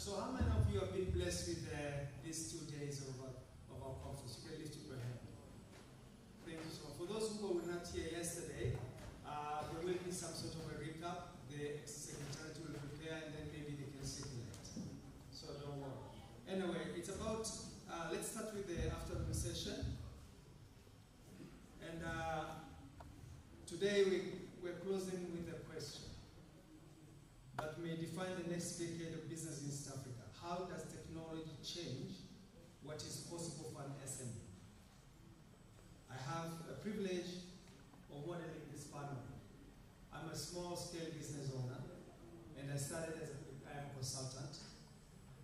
So how many of you have been blessed with these 2 days of our conference? You can lift up your hand. Thank you so much. For those who were not here yesterday, there will be some sort of a recap. The secretariat will prepare and then maybe they can circulate. So don't worry. Anyway, it's about, let's start with the afternoon session. And today we're closing with a question that may define the next decade of business in East Africa. How does technology change what is possible for an SME? I have a privilege of modeling this panel. I'm a small-scale business owner, and I started as a consultant.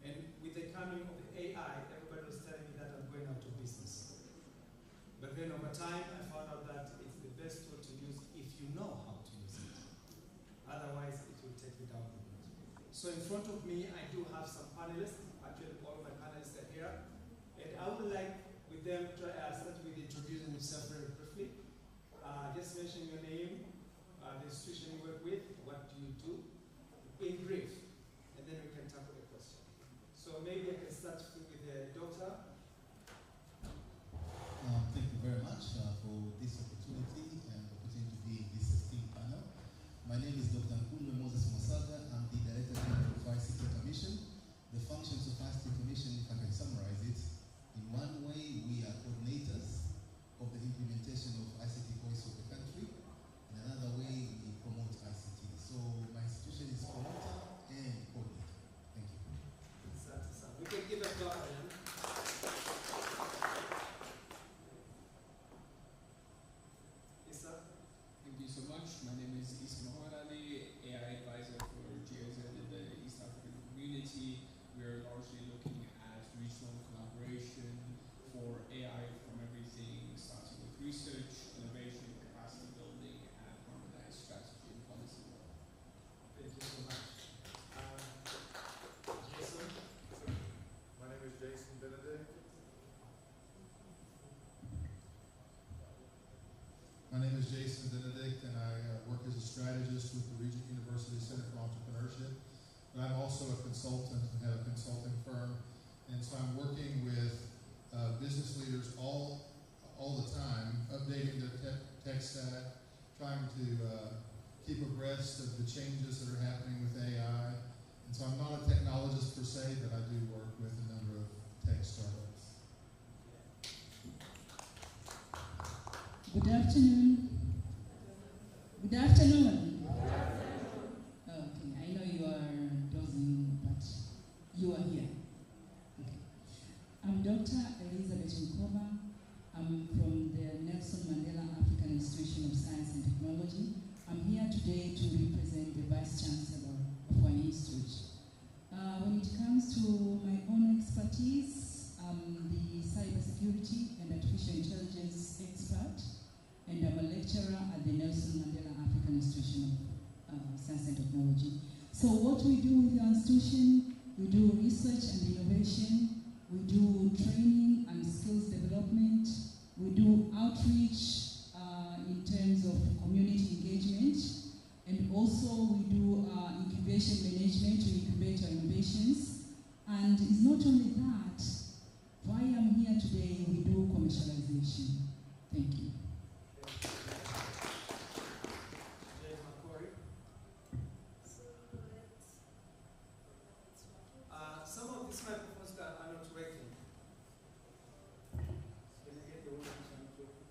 And with the coming of the AI, everybody was telling me that I'm going out of business. But then over time, I found out that it's the best tool to use if you know how to use it. Otherwise, it will take you down the road. So in front of me, I do have some panelists. Actually, all of my panelists are here. And I would like with them to start with introducing yourself very briefly. Just mention your name, the institution you work with, what do you do, in brief, and then we can tackle the question. So maybe I can start with the doctor. Thank you very much for this opportunity and opportunity to be in this esteemed panel. My name is Dr. Nkulwe Moses Mosaga. I'm the Director General of ICT Commission. The functions of ICT Commission, if I can summarize it, in one way, we are coordinators of the implementation of ICT voice of the country. In another way, we promote ICT. So my institution is promoter and coordinator. Thank you. We can give a clap. Thank you so much. My name is AI advisor for GIZ in the East African community. We are largely looking at regional collaboration for AI from everything, starting with research, innovation, capacity building, and harmonized strategy and policy. Thank you so much. Jason? My name is Jason Benedict. My name is Jason Benedict, and I work as a strategist with the Regent University Center for Entrepreneurship. But I'm also a consultant and have a consulting firm, and so I'm working with business leaders all the time, updating their tech stack, trying to keep abreast of the changes that are happening with AI. And so I'm not a technologist per se, but I do work with a number of tech startups. Good afternoon. Good afternoon. Okay, I know you are dozing, but you are here. Okay. I'm Dr. Elizabeth Nkoba. I'm from the Nelson Mandela African Institution of Science and Technology. I'm here today to represent the Vice Chancellor of our institute. When it comes to my own expertise, I'm the cybersecurity and artificial intelligence expert, and I'm a lecturer at the Nelson Mandela African Institution of Science and Technology. So what we do with our institution, we do research and innovation, we do training and skills development, we do outreach in terms of community engagement, and also we do incubation management to incubate our innovations. And it's not only that, why I'm here today, we do commercialization. Thank you. Some of these microphones that are not working. Can you get the one that's not working?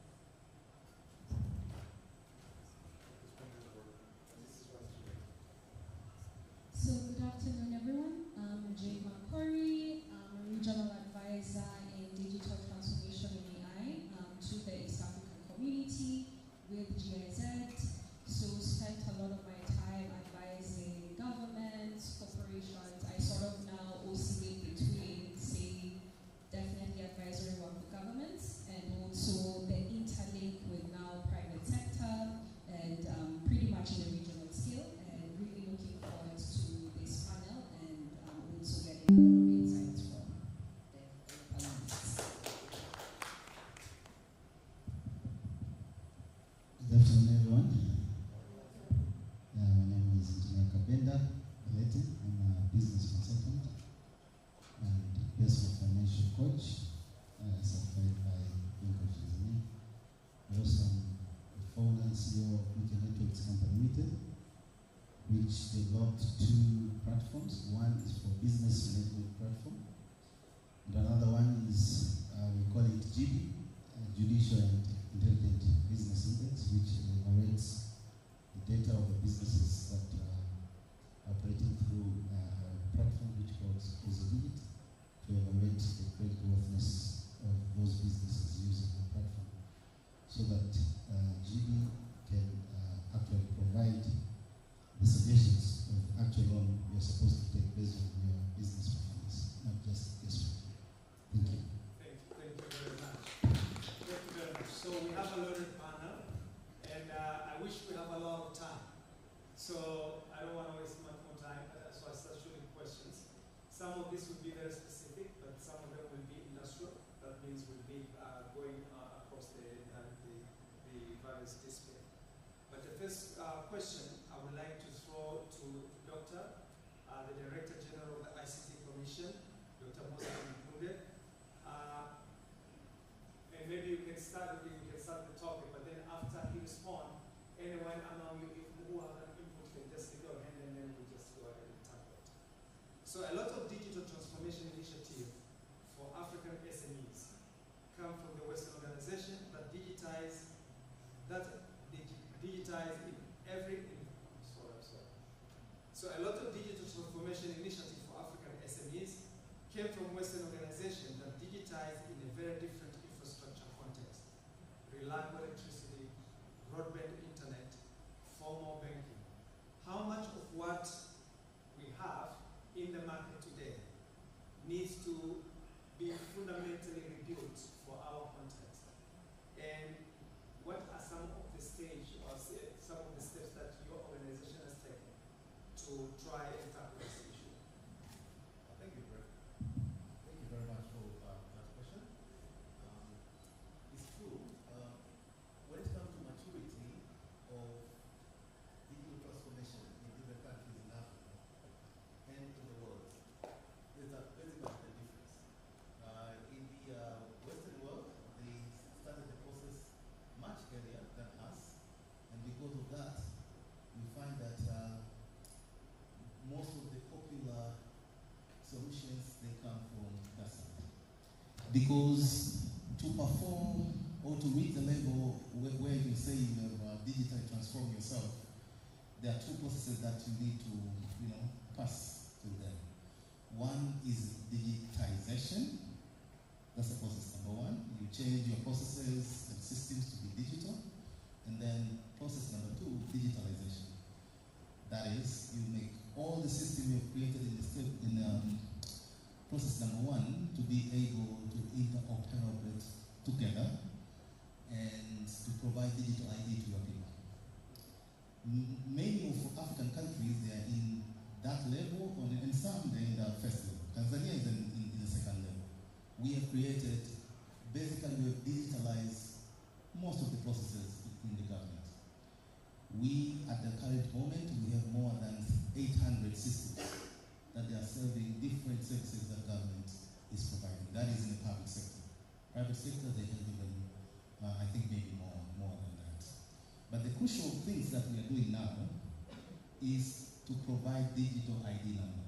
topics will be very specific, but some of them will be industrial. That means we'll be going across the various disciplines. But the first question I would like to throw to Dr. The Director General of the ICT Commission, Dr. Moses Mkunde. And maybe you can start the topic, but then after he responds, anyone among you who have an input can just take your hand and then we'll just go ahead and tackle it. So a lot of digital transformation initiatives for African SMEs come from the Western organization that digitize in every. So a lot of digital transformation initiatives for African SMEs came from Western organizations that digitize in a very different infrastructure context. Reliable electricity, broadband internet, formal banking. How much of what we have in the market today needs to be fundamentally rebuilt for our context? And what are some of the stage or some of the steps that your organization has taken to try and tackle this issue? Thank you, Brett. Thank you very much for that question. It's true. When it comes to maturity of digital transformation in different countries in Africa and in the world, there's a very much a difference. In the Western world, they started the process much earlier than us, and because of that, we find that most of the popular solutions, they come from that side. Because to perform or to reach the level where you say you have digitally transformed yourself, there are two processes that you need to, pass through them. One is digitization. That's the process number one. You change your processes and systems to be digital. And then process number two, digitalization. That is, you make all the system you've created in process number one to be able to interoperate together and to provide digital ID to your people. Many of African countries, they are in that level, and some they're in the first level. Tanzania is in the second level. We have created, basically we have digitalized most of the processes in the government. We, at the current moment, we have more than 800 systems that they are serving different services that government is providing. That is in the public sector. Private sector, they have even, I think maybe more than that. But the crucial things that we are doing now is to provide digital ID number,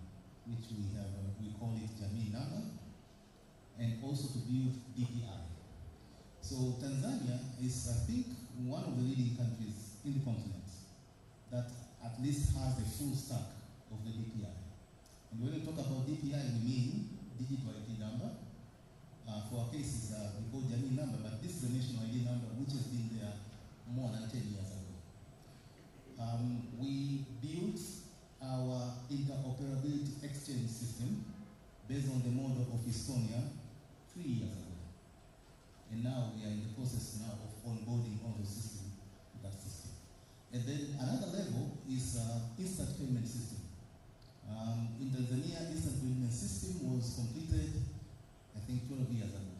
which we have, we call it Jamii number, and also to build DPI. So Tanzania is, I think, one of the leading countries in the continent that at least has the full stack of the DPI. And when we talk about DPI, we mean digital ID number. For our cases, we call Jamii number, but this is a national ID number which has been there more than 10 years ago. We built our interoperability exchange system based on the model of Estonia 3 years ago. And now we are in the process now of onboarding all the system to that system. And then another level is instant payment system. In Tanzania, instant payment system was completed, I think, 12 years ago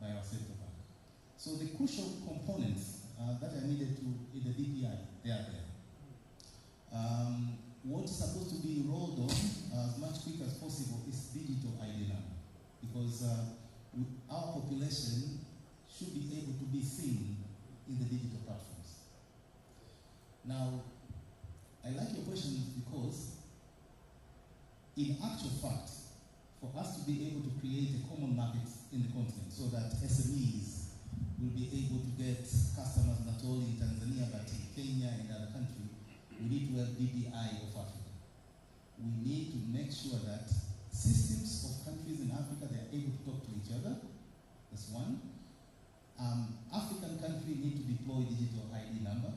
by our central bank. So the crucial components that are needed in the DPI, they are there. What's supposed to be rolled on as much quick as possible is digital ID number, because our population should be able to be seen in the digital platforms. Now, I like your question because, in actual fact, for us to be able to create a common market in the continent so that SMEs will be able to get customers not only in Tanzania but in Kenya and other countries, we need to have DPI of Africa. We need to make sure that systems of countries in Africa, they are able to talk to each other. That's one. African countries need to deploy digital ID number,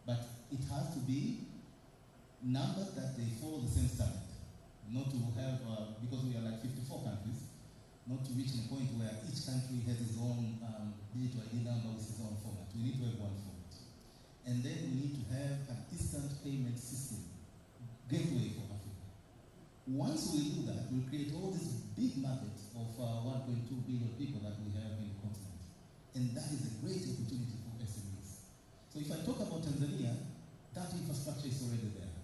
but it has to be numbers that they follow the same standard. Not to have, because we are like 54 countries, not to reach a point where each country has its own digital ID number with its own format. We need to have one format. And then we need to have an instant payment system, gateway for Africa. Once we do that, we'll create all these big market of 1.2 billion people that we have in the continent. And that is a great opportunity for SMEs. So if I talk about Tanzania, that infrastructure is already there.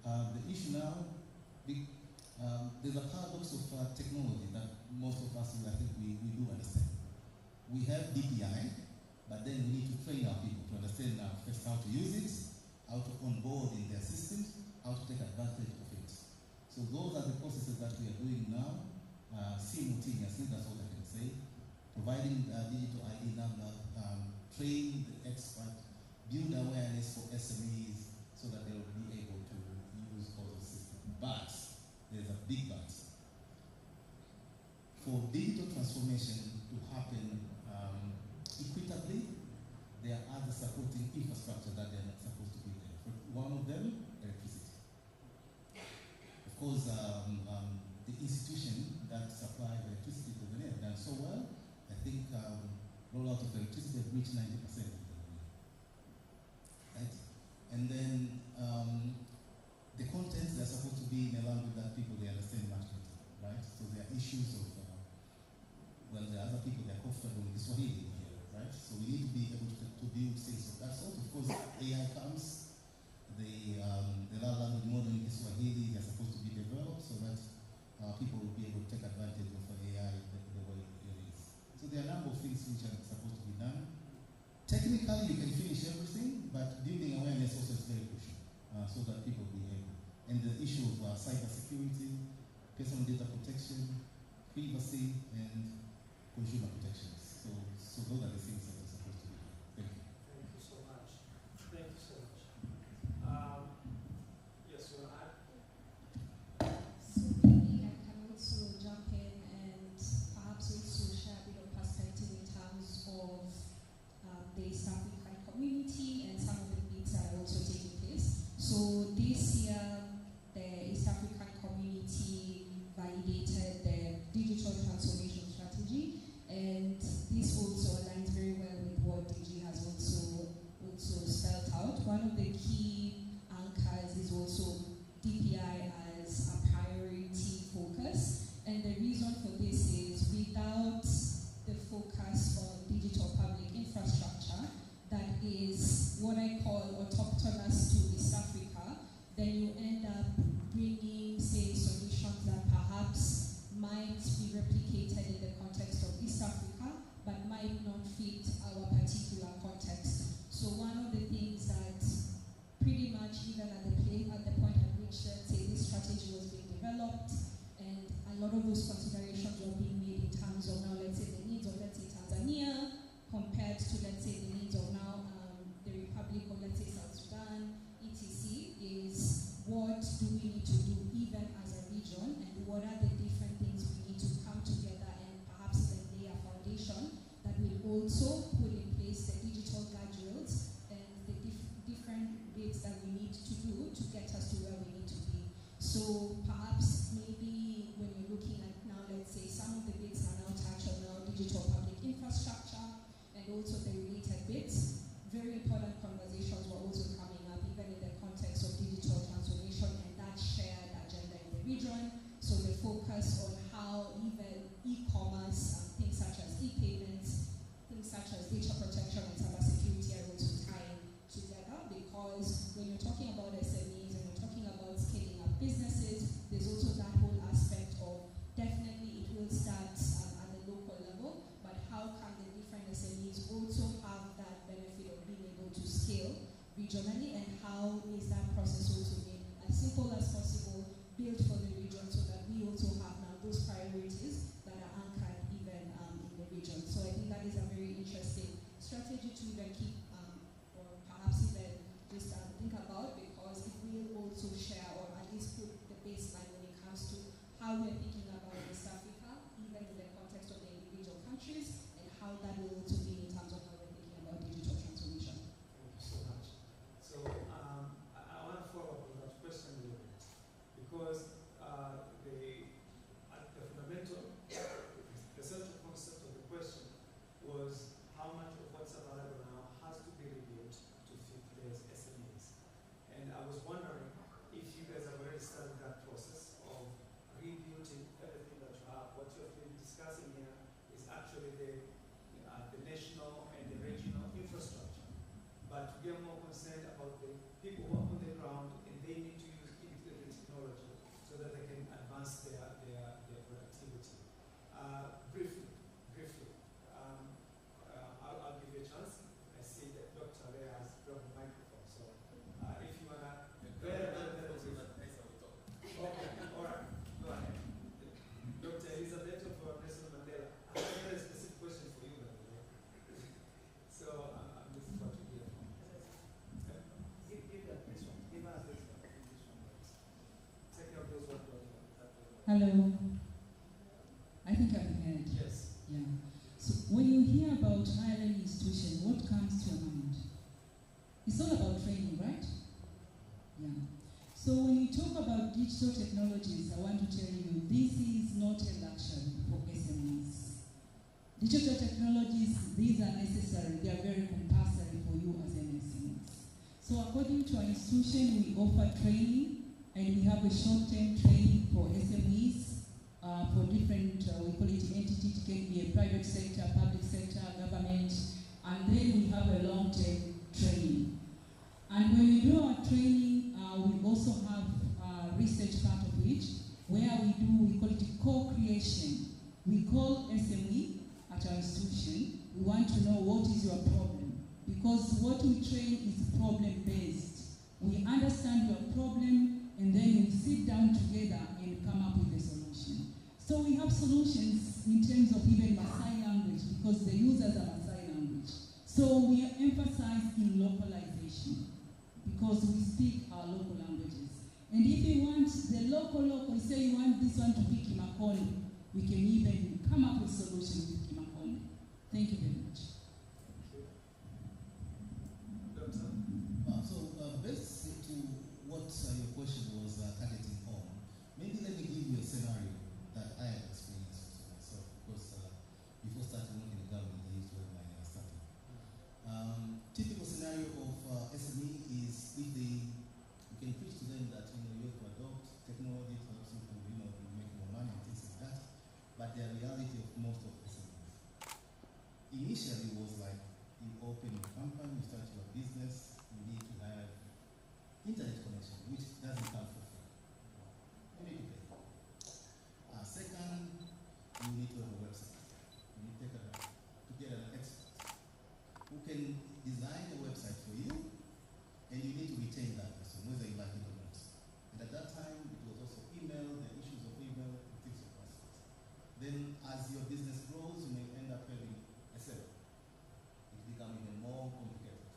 The issue now, there's a paradox of technology that most of us, I think we do understand. We have DPI, but then we need to train our people to understand first how to use it, how to onboard in their systems, how to take advantage of it. So those are the processes that we are doing now, simultaneously, that's what I can say. Providing digital ID number, train the expert, build awareness for SMEs so that they will be able to use all those systems. But, there's a big but. For digital transformation to happen equitably, there are other supporting infrastructure that they are not supposed to be there. One of them, electricity. Of course, the institution that supplies electricity to Tanzania have done so well. I think rollout of electricity has reached 90% in Tanzania. Right? And then the contents, they're supposed to be in a language that people they understand much better. Right? So there are issues of, well, there are other people that are comfortable with Swahili here. Right? So we need to be able to build things of that sort. Of course, AI comes. The language model in Swahili is supposed to be developed so that people will be able to take advantage of AI the way it is. So there are a number of things which are supposed to be done. Technically, you can finish everything, but building awareness also is very crucial so that people will be able. And the issue of cyber security, personal data protection, privacy, and consumer protections. So those are the things that are supposed to be done. Thank you. Thank you so much. Thank you so much. Yes, you want to add? So maybe I can also jump in and perhaps also share a bit of perspective in terms of the East African community and some of the things that are also taking place. So this year, the East African community validated the digital transformation strategy, and this also aligns very well with what DG has also spelled out. One of the key anchors is also DPI as a priority focus, and the reason for this is without the focus on digital public infrastructure that is what I call autochthonous to East Africa, then you end up bringing, say, solutions that perhaps might be replicated in the context of East Africa, but might not fit our particular context. So one of the things that pretty much even at the point at which, let's say, this strategy was being developed, and a lot of those considerations were being made in terms of now, let's say, the needs of, let's say, Tanzania compared to, let's say, the needs of now the Republic of, let's say, South Sudan, etc., is what do we need to do even as a region, and what are the different things we need to come together and perhaps even lay a foundation that will also put in place the digital guardrails and the different bits that we need to do to get us to where we need to be. So perhaps maybe when you're looking at now, let's say some of the bits are now touched on now, digital public infrastructure and also the related bits. Very important conversations were also coming up even in the context of digital transformation and that shared agenda in the region. So the focus on how even e-commerce, things such as e-payments, things such as data protection and cybersecurity are also tying together, because when you're talking about SMEs and you're talking about scaling up businesses, there's also that whole aspect of definitely it will start at the local level, but how can the different SMEs also have that benefit of being able to scale regionally, and how is that process also made as simple as possible, built for the region so that we also have now those priorities that are anchored even in the region. So I think that is a very interesting strategy to even keep or perhaps even just think about, because it will also share or at least put the baseline when it comes to how we're thinking about East Africa, even in the context of the individual countries, and how that will also be in terms of how we're thinking about digital transformation. Thank you so much. So I want to follow up on that question a little bit, because the fundamental, the central concept of the question was how much of what's available now has to be reviewed to fit those SMEs. And I was wondering if you guys have already started that process of reviewing but we are more concerned about the people who are on the ground and they need to use integrated technology so that they can advance their productivity. Briefly, I'll give you a chance. I see that Dr. Ray has dropped the microphone, so if you want to... Okay, all right, go ahead. Dr. Elizabeth for Nelson Mandela. I have a very specific question for you, by the way. So I'm looking forward to hear from you. Give that this one. Give us this one. Take out those one. Hello. I think I've heard. Yes. Yeah. So when you hear about higher learning institution, what comes to your mind? It's all about training, right? Yeah. So when you talk about digital technologies, I want to tell you this is not a luxury for SMEs. Digital technologies, these are necessary. They are very compulsory for you as SMEs. So according to our institution, we offer training, and we have a short-term training for SMEs for different, we call it entities. It can be a private sector, public sector, government, and then we have a long-term training. And when we do our training, we also have a research part of it, where we call it co-creation. We call SME at our institution. We want to know what is your problem, because what we train is problem-based. We understand your problem, and then we sit down together and come up with a solution. So we have solutions in terms of even Maasai language, because the users are Maasai language. So we emphasize in localization, because we speak our local languages. And if you want the local, say you want this one to be Kimakoni, we can even come up with solutions with Kimakoni. Thank you very much. Based to what your question was targeting on, maybe let me give you a scenario that I have experienced myself, because before starting working in the government, I used to have my starting. Typical scenario of SME is if you can preach to them that you have to adopt technology to help people, make more money and things like that, but the reality of most of SMEs initially was like you open a company, you start your business, you need to have internet connection, which doesn't come for free. You need to pay. Second, you need to have a website. You need to get an expert who can design a website for you, and you need to retain that person, whether you like it or not. And at that time, it was also email, the issues of email, and things of that sort. Then, as your business grows, you may end up having a seller. It becomes even more complicated.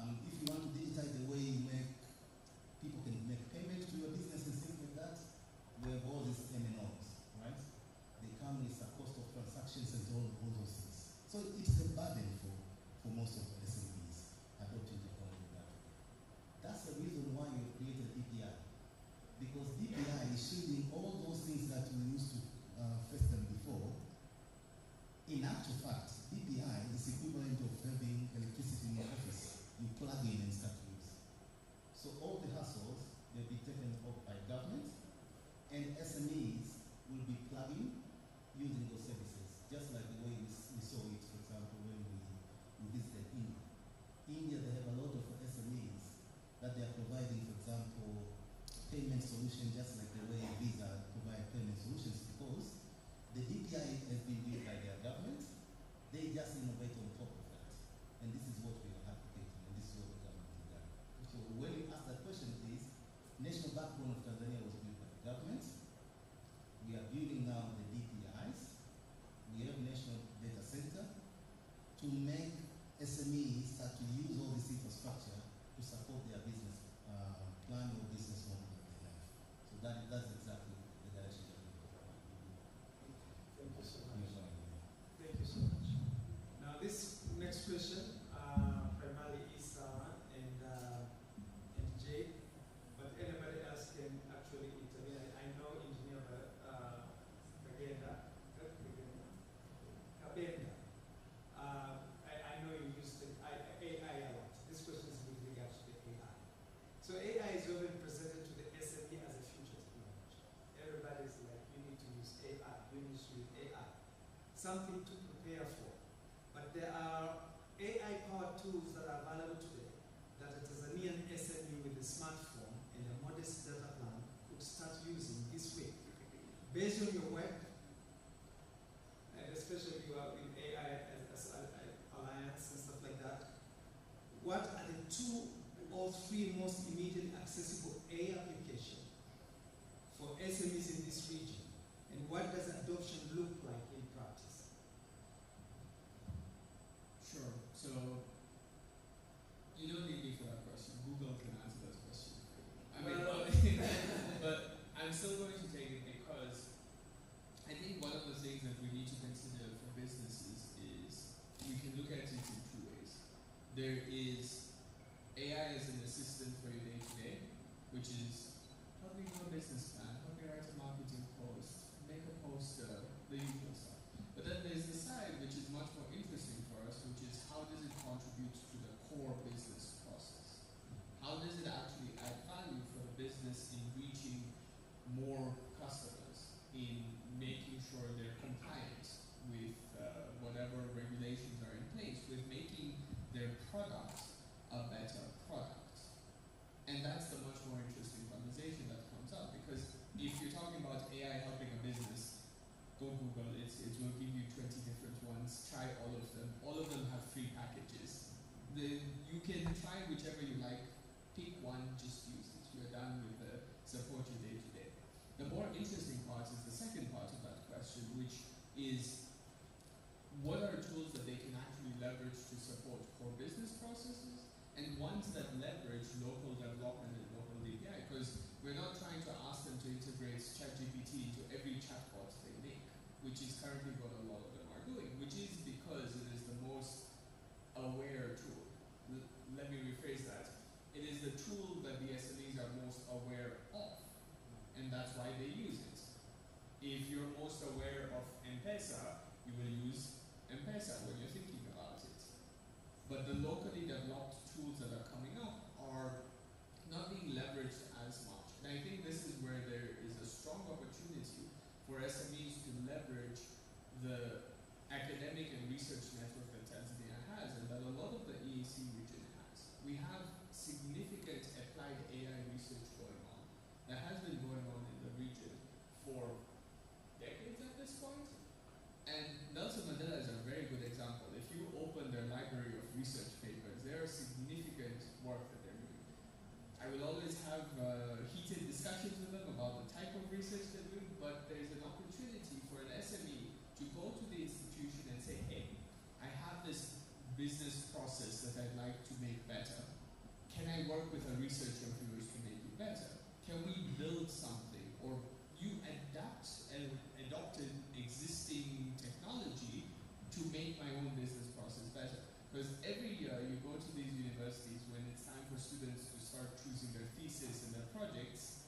If you want to digitize the way you people can make payments to your business and things like that, we have all these MNOs, right? They come with a cost of transactions and all those things. So it's a burden for most of the SMEs adopting technology that way. That's the reason why we created DPI. Because DPI is shielding all those things that we used to face them before. In actual fact, DPI is equivalent of having electricity in your office. You plug in and start to use. So all the hassles, they'll be taken up by government, and SMEs will be plugging using those services, just like the way we saw it, for example, when we visited India. India, they have a lot of SMEs that they are providing, for example, payment solutions, just like the way Visa provide payment solutions, because the DPI has been built by their government. They just innovate on top of that. And this is what we are advocating, and this is what the government has done. So when you ask that question, please, national backbone of Tanzania was built by the government. We are building now the DPIs. We have national data center to make SMEs start to use all this infrastructure to support their business plan or business model that they have. So that's exactly the direction that we're going. Thank you so much. Thank you so much. Now this next question primarily is and Jay, but anybody else can actually intervene. I know Engineer Kabenda. I know you used AI a lot. This question is with regards to the AI. So AI is often presented to the SME as a future technology. Everybody's like, you need to use AI, you need to use AI. Something to prepare for. But there are AI-powered tools that are available today that a Tanzanian SME with a smartphone and a modest data plan could start using this week. Based on your work, and especially you are with AI as Alliance and stuff like that, what are the 2 or 3 most immediately accessible AI applications for SMEs in this region? And what does adoption look like in practice? Sure. So, you don't need me for that question. Google can answer that question. I mean, but I'm still going to take it because I think one of the things that we need to consider for businesses is we can look at it in 2 ways. There is AI as an assistant for your day-to-day, which is help me do a business plan, help me write a marketing post, make a poster, the usual stuff. But then there's the side which is much more interesting for us, which is how does it contribute to the core business process? How does it actually add value for the business in reaching more customers, in making sure they're compliant with whatever regulations are in place, with making their product a better product? And that's the much more interesting conversation that comes up, because if you're talking about AI helping a business, go Google it, it will give you 20 different ones, try all of them. All of them have free packages. You can try whichever you like, pick one, just use it. You're done with the support your day to day. The more interesting part is the second part of that question, which is what are tools that they can actually leverage to support core business processes, and ones that leverage local development and local API, because we're not trying to ask them to integrate ChatGPT into every chatbot they make, which is currently what a lot of them are doing, which is because it is the most aware tool. Let me rephrase that. It is the tool that the SMEs are most aware of, and that's why they use it. If you're most aware of M-Pesa, you will use M-Pesa when you're thinking about it. But the locally developed tools that are coming up are not being leveraged as much. And I think this is where there is a strong opportunity for SMEs to leverage the academic and research network that Tanzania has, and that a lot of the EAC region has. We have significant applied AI research going on that has been going on in the region for decades at this point. And Nelson Mandela is a very good example. If you open their library of research papers, there are significant work that they're doing. I will always have heated discussions with them about the type of research they're doing, but there's an opportunity for an SME to go to the institution and say, hey, I have this business process that I'd like to make better. Can I work with a researcher of yours to make it better? Can we build something? Or you adapt and adopted existing technology to make my own business process better? Because every year you go to these universities when it's time for students to start choosing their thesis and their projects,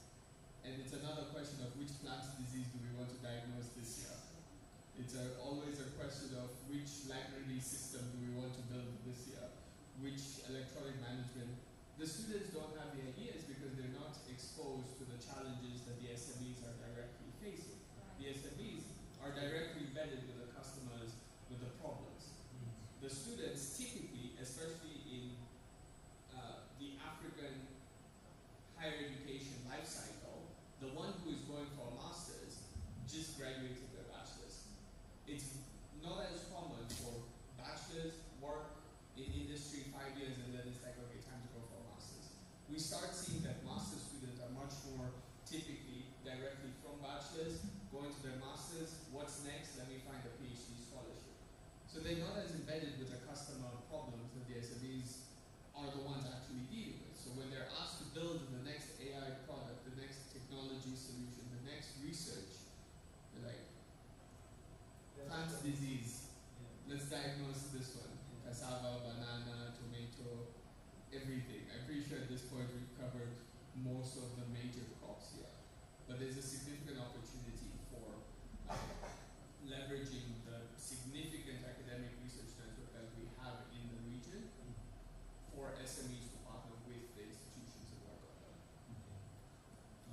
and it's another question of which plant disease do we want to diagnose this year. It's always a question of which library system do we want to build this year, which electronic management. The students don't have the ideas because they're not exposed to the challenges that the SMEs are directly facing. The SMEs are directly embedded with the customers, with the problems. The students typically, especially in the African higher education life cycle, the one who is going for a master's just graduated their bachelor's. It's not as common for bachelor's work in industry 5 years and then it's like, okay, time to go for a master's. We start seeing that master's students are much more typically directly from bachelor's, going to their master's, what's next? Let me find a PhD scholarship. So they're not as embedded with the customer problems that the SMEs are the ones actually dealing with. So when they're asked to build the next AI product, the next technology solution, the next research, they're like, plant disease, let's diagnose this one. Cassava, banana, tomato, everything. I'm pretty sure at this point we've covered most of the major crops here. But there's a significant opportunity for leveraging the significant academic research network that we have in the region for SMEs to partner with the institutions and work on them.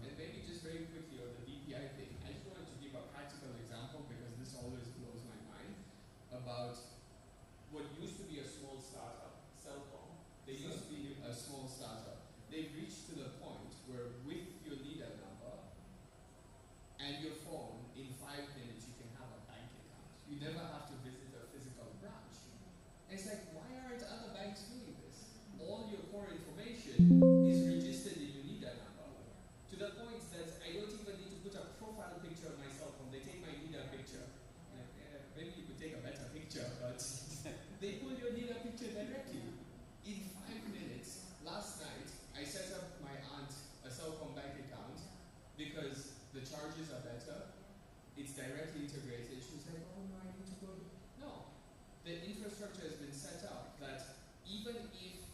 And maybe just very quickly on the DPI thing, I just wanted to give a practical example because this always blows my mind about what used to be a small directly integrated, she was like, oh no, I need to go. No, the infrastructure has been set up that even if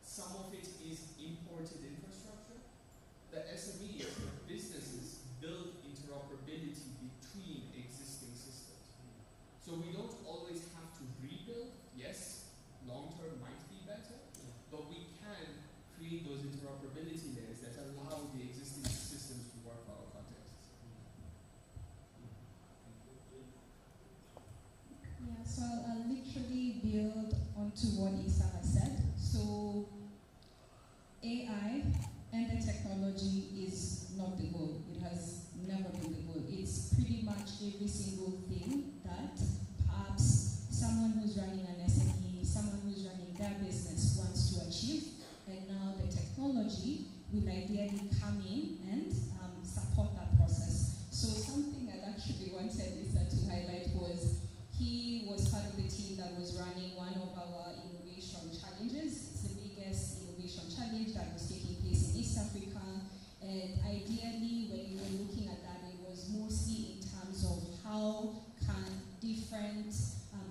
some of it is imported infrastructure, the SMEs, the businesses, build interoperability between existing systems. So we don't always have to rebuild. Yes, long term might be better, but we can create those interoperability layers that allow the existing systems to work for our contexts. Yeah, so I'll literally build onto what Isa has said. So AI and the technology is not the goal. It has never been the goal. It's pretty much every single thing that perhaps someone who's running an SME, someone who's running their business wants to achieve. And now the technology will ideally come in and support that process. So something I actually wanted Isa to highlight was he was part of the team that was running one of our innovation challenges. It's the biggest innovation challenge that was taking place in East Africa. And ideally, when we were looking at that, it was mostly in terms of how can different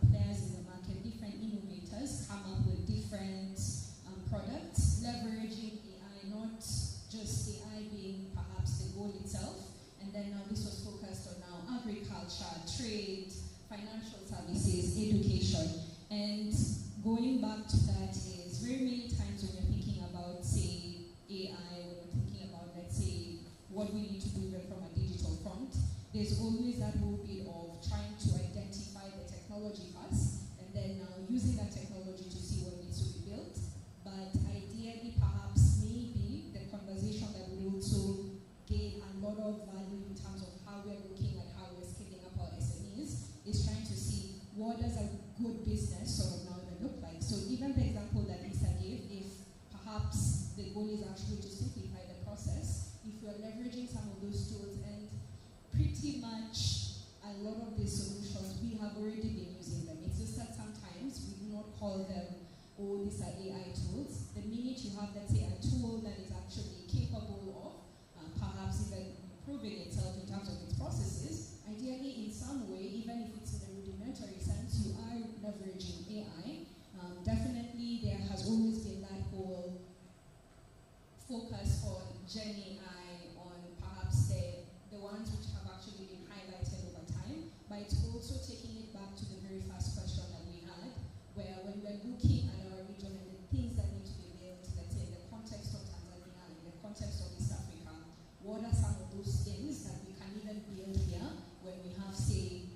players in the market, different innovators, come up with different products, leveraging AI, not just AI being perhaps the goal itself. And then now this was focused on now agriculture, trade, financial services, education. And going back to that is very many times when you're thinking about, say, AI, when you're thinking about, let's say, what we need to do even from a digital front, there's always that whole bit of trying to identify the technology first, and then now using that technology to see what needs to be built. But ideally, perhaps, maybe the conversation that would also gain a lot of value in terms of how we're looking at how we're scaling up our SMEs is trying to see what does a good business sort of now even look like. So even the example that Lisa gave, if perhaps the goal is actually to simplify the process, if we're leveraging some of those tools, and pretty much a lot of these solutions, we have already been using them. It's just that sometimes we do not call them, oh, these are AI tools. The minute you have, let's say, a tool that is actually capable of perhaps even improving itself in terms of its processes, ideally in some way, even if it's in a rudimentary sense, you are leveraging AI. Definitely there has always been that whole focus on Gen AI, on perhaps the ones which have actually been highlighted over time, but it's also taking it back to the very first question that we had, where when we're looking at our region and the things that need to be built, let's say in the context of Tanzania, in the context of East Africa, what are some of those things that we can even build here when we have, say,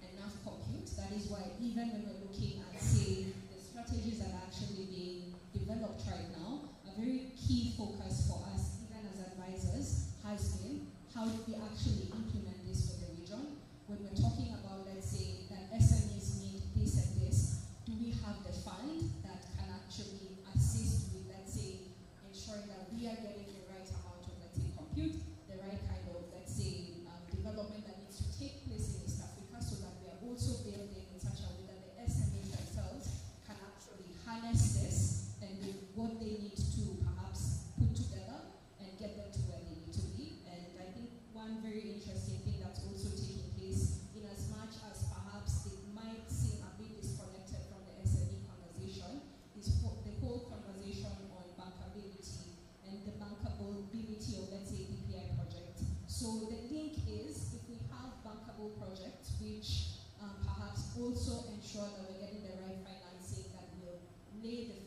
enough compute? That is why even when we're looking at, say, the strategies that are actually being developed right now, a very key focus for us, even as advisors, has been how do we actually implement this for the region? When we're talking about, let's say, that SMEs need this and this, do we have the fund that can actually assist with, let's say, ensuring that we are getting the right amount of, let's say, compute, the right kind of, let's say, development that needs to take place in East Africa, so that we are also building in such a way that the SMEs themselves can actually harness this and do what they need to perhaps put together and get them to where they need to be. And I think one very interesting thing that's also taking place, in as much as perhaps it might seem a bit disconnected from the SME conversation, is the whole conversation on bankability and the bankability of, let's say, DPI project. So the link is, if we have bankable projects which perhaps also ensure that we're getting the right financing that will lay the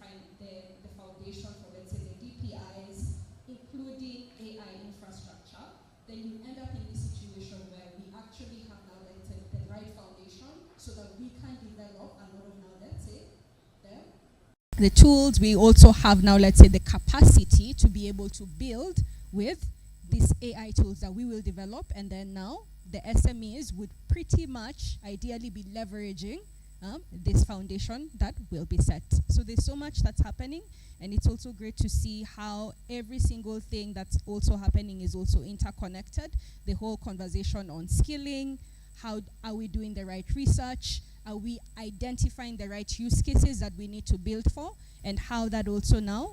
foundation for, let's say, the DPIs, including AI infrastructure, then you end up in this situation where we actually have now, let's say, the right foundation so that we can develop a lot of now, let's say, the tools. We also have now, let's say, the capacity to be able to build with these AI tools that we will develop, and then now the SMEs would pretty much ideally be leveraging this foundation that will be set. So there's so much that's happening, and it's also great to see how every single thing that's also happening is also interconnected. The whole conversation on skilling, how are we doing the right research, are we identifying the right use cases that we need to build for, and how that also now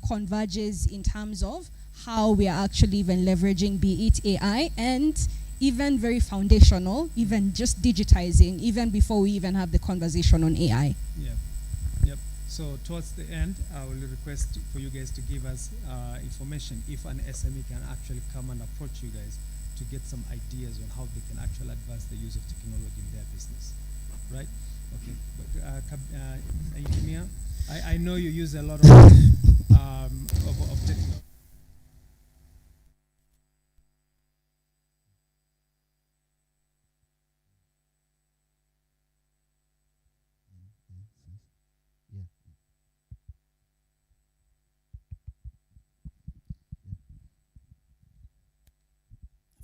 converges in terms of how we are actually even leveraging, be it AI and even very foundational, even just digitizing, even before we even have the conversation on AI. Yeah. Yep. So towards the end, I will request for you guys to give us information if an SME can actually come and approach you guys to get some ideas on how they can actually advance the use of technology in their business. Right? Okay. But, Engineer, I know you use a lot of technology.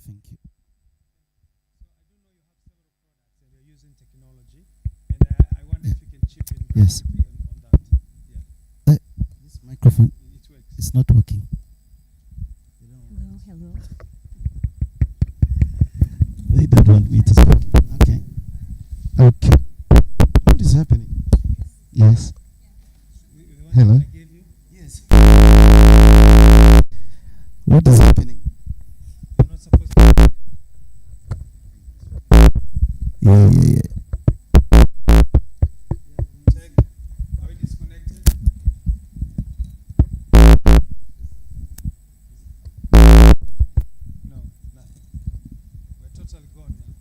Thank you. So I do know you have several products and you're using technology, and I wonder if you can chip in very Yes. quickly on that. Yeah, This microphone it works. is not working. Hello. They don't want me to speak. Okay. Okay. What is happening? Yes. The one Hello? I gave you, Yes. What is happening? you're not supposed to. Yeah. Check. Are we disconnected? No, nothing. We're totally gone now.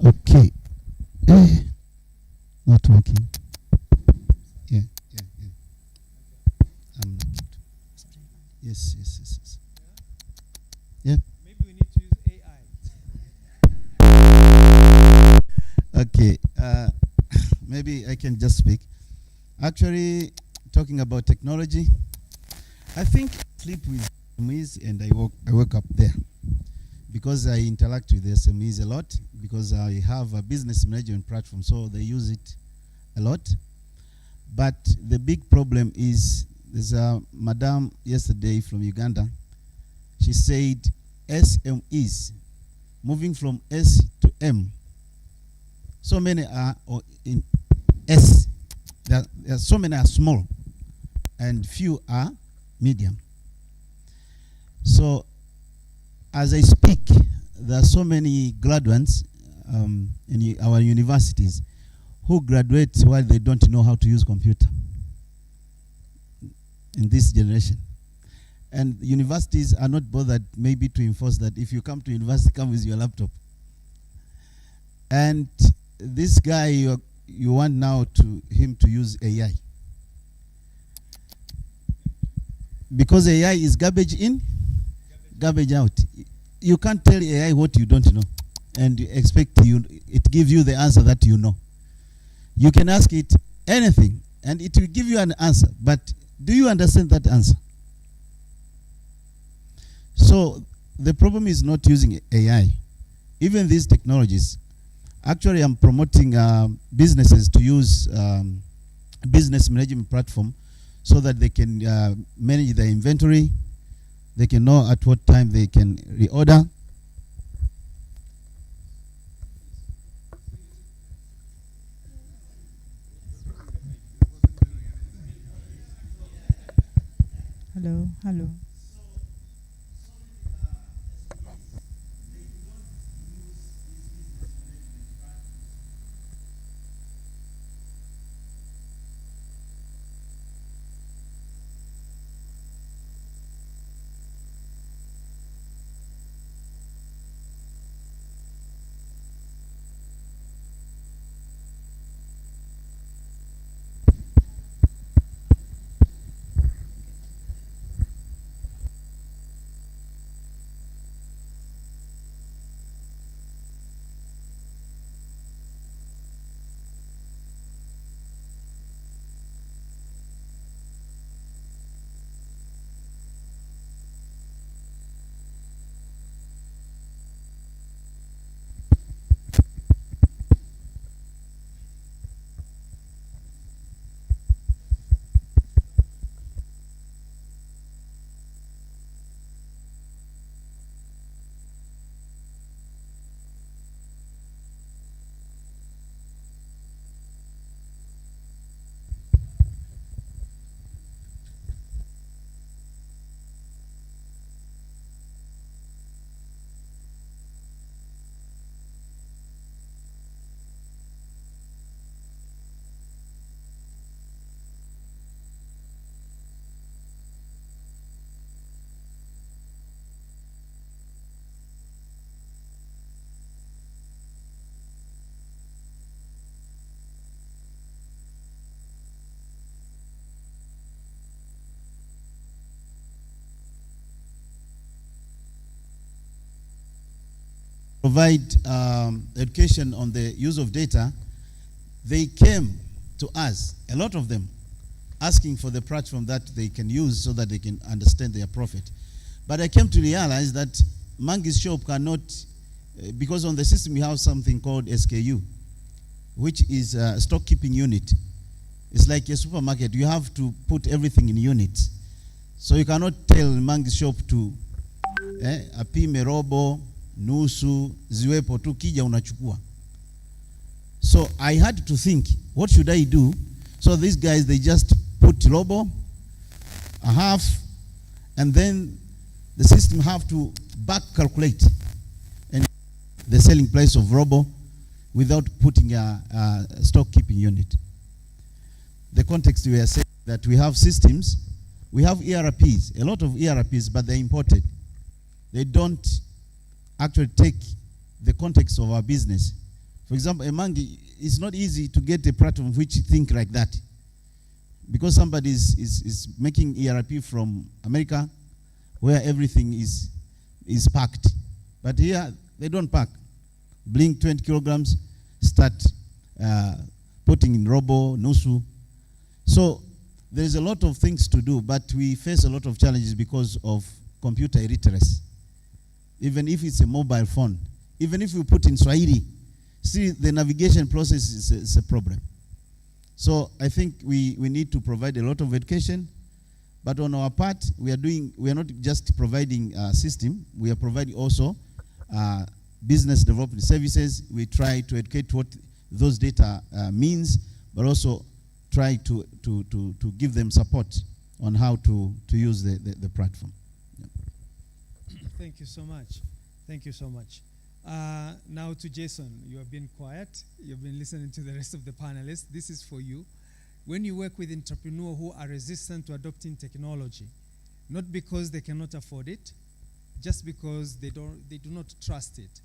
Okay. Okay. Not working. Yeah. I'm not. Yes. Yeah. Maybe we need to use AI. Okay. Maybe I can just speak. Actually, talking about technology, I think sleep with SMEs and I work up there because I interact with the SMEs a lot because I have a business management platform, so they use it a lot. But the big problem is there's a madam yesterday from Uganda. She said SMEs moving from S to M. So many are in S. There are so many are small and few are medium. So as I speak, there are so many graduates in our universities who graduate while they don't know how to use computer in this generation. And universities are not bothered maybe to enforce that if you come to university, come with your laptop. And this guy, you want now him to use AI. Because AI is garbage in, garbage out. You can't tell AI what you don't know and you expect it gives you the answer that you know. You can ask it anything and it will give you an answer, but do you understand that answer? So the problem is not using AI. Even these technologies, actually I'm promoting businesses to use business management platform so that they can manage their inventory, they can know at what time they can reorder. Hello. provide education on the use of data, they came to us, a lot of them, asking for the platform that they can use so that they can understand their profit. But I came to realize that Mangi's shop cannot, because on the system we have something called SKU, which is a stock keeping unit. It's like a supermarket. You have to put everything in units. So you cannot tell Mangi's shop to apime robo, nusu, ziwepo tu, kija unachukua. So I had to think, what should I do? So these guys, they just put robo, a half, and then the system have to back calculate and the selling price of robo without putting a stock keeping unit. The context we are saying that we have systems, we have ERPs, a lot of ERPs, but they're imported. They don't actually take the context of our business. For example, it's not easy to get a platform which think like that, because somebody is making ERP from America, where everything is packed. But here, they don't pack. Blink 20 kilograms, start putting in robo, nusu. So there's a lot of things to do, but we face a lot of challenges because of computer illiteracy. Even if it's a mobile phone, even if we put in Swahili, see, the navigation process is a problem. So I think we need to provide a lot of education, but on our part, we are not just providing a system, we are providing also business development services. We try to educate what those data means, but also try to give them support on how to use the platform. Yeah. Thank you so much. Thank you so much. Now to Jason, you have been quiet. You've been listening to the rest of the panelists. This is for you. When you work with entrepreneurs who are resistant to adopting technology, not because they cannot afford it, just because they do not trust it,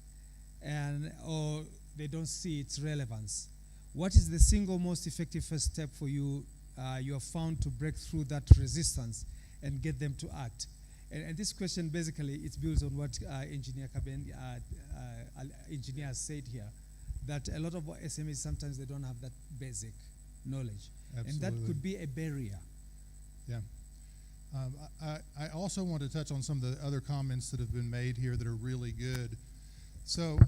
or they don't see its relevance, what is the single most effective first step for you you have found to break through that resistance and get them to act? And this question basically it builds on what Engineer has said here, that a lot of SMEs sometimes they don't have that basic knowledge. Absolutely. And that could be a barrier. Yeah. I also want to touch on some of the other comments that have been made here that are really good. So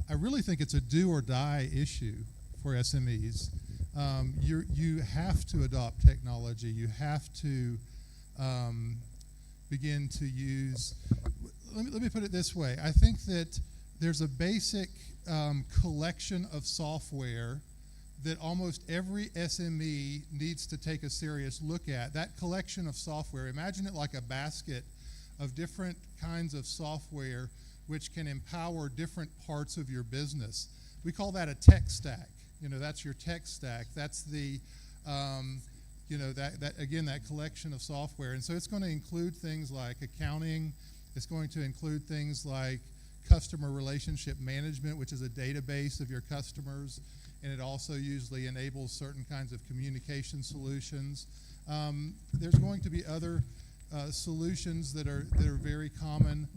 I really think it's a do or die issue for SMEs. You have to adopt technology. You have to begin to use, let me put it this way. I think that there's a basic collection of software that almost every SME needs to take a serious look at. That collection of software, imagine it like a basket of different kinds of software which can empower different parts of your business. We call that a tech stack. You know, that's your tech stack. That's the, that collection of software. And so it's going to include things like accounting. It's going to include things like customer relationship management, which is a database of your customers. And it also usually enables certain kinds of communication solutions. There's going to be other solutions that are very common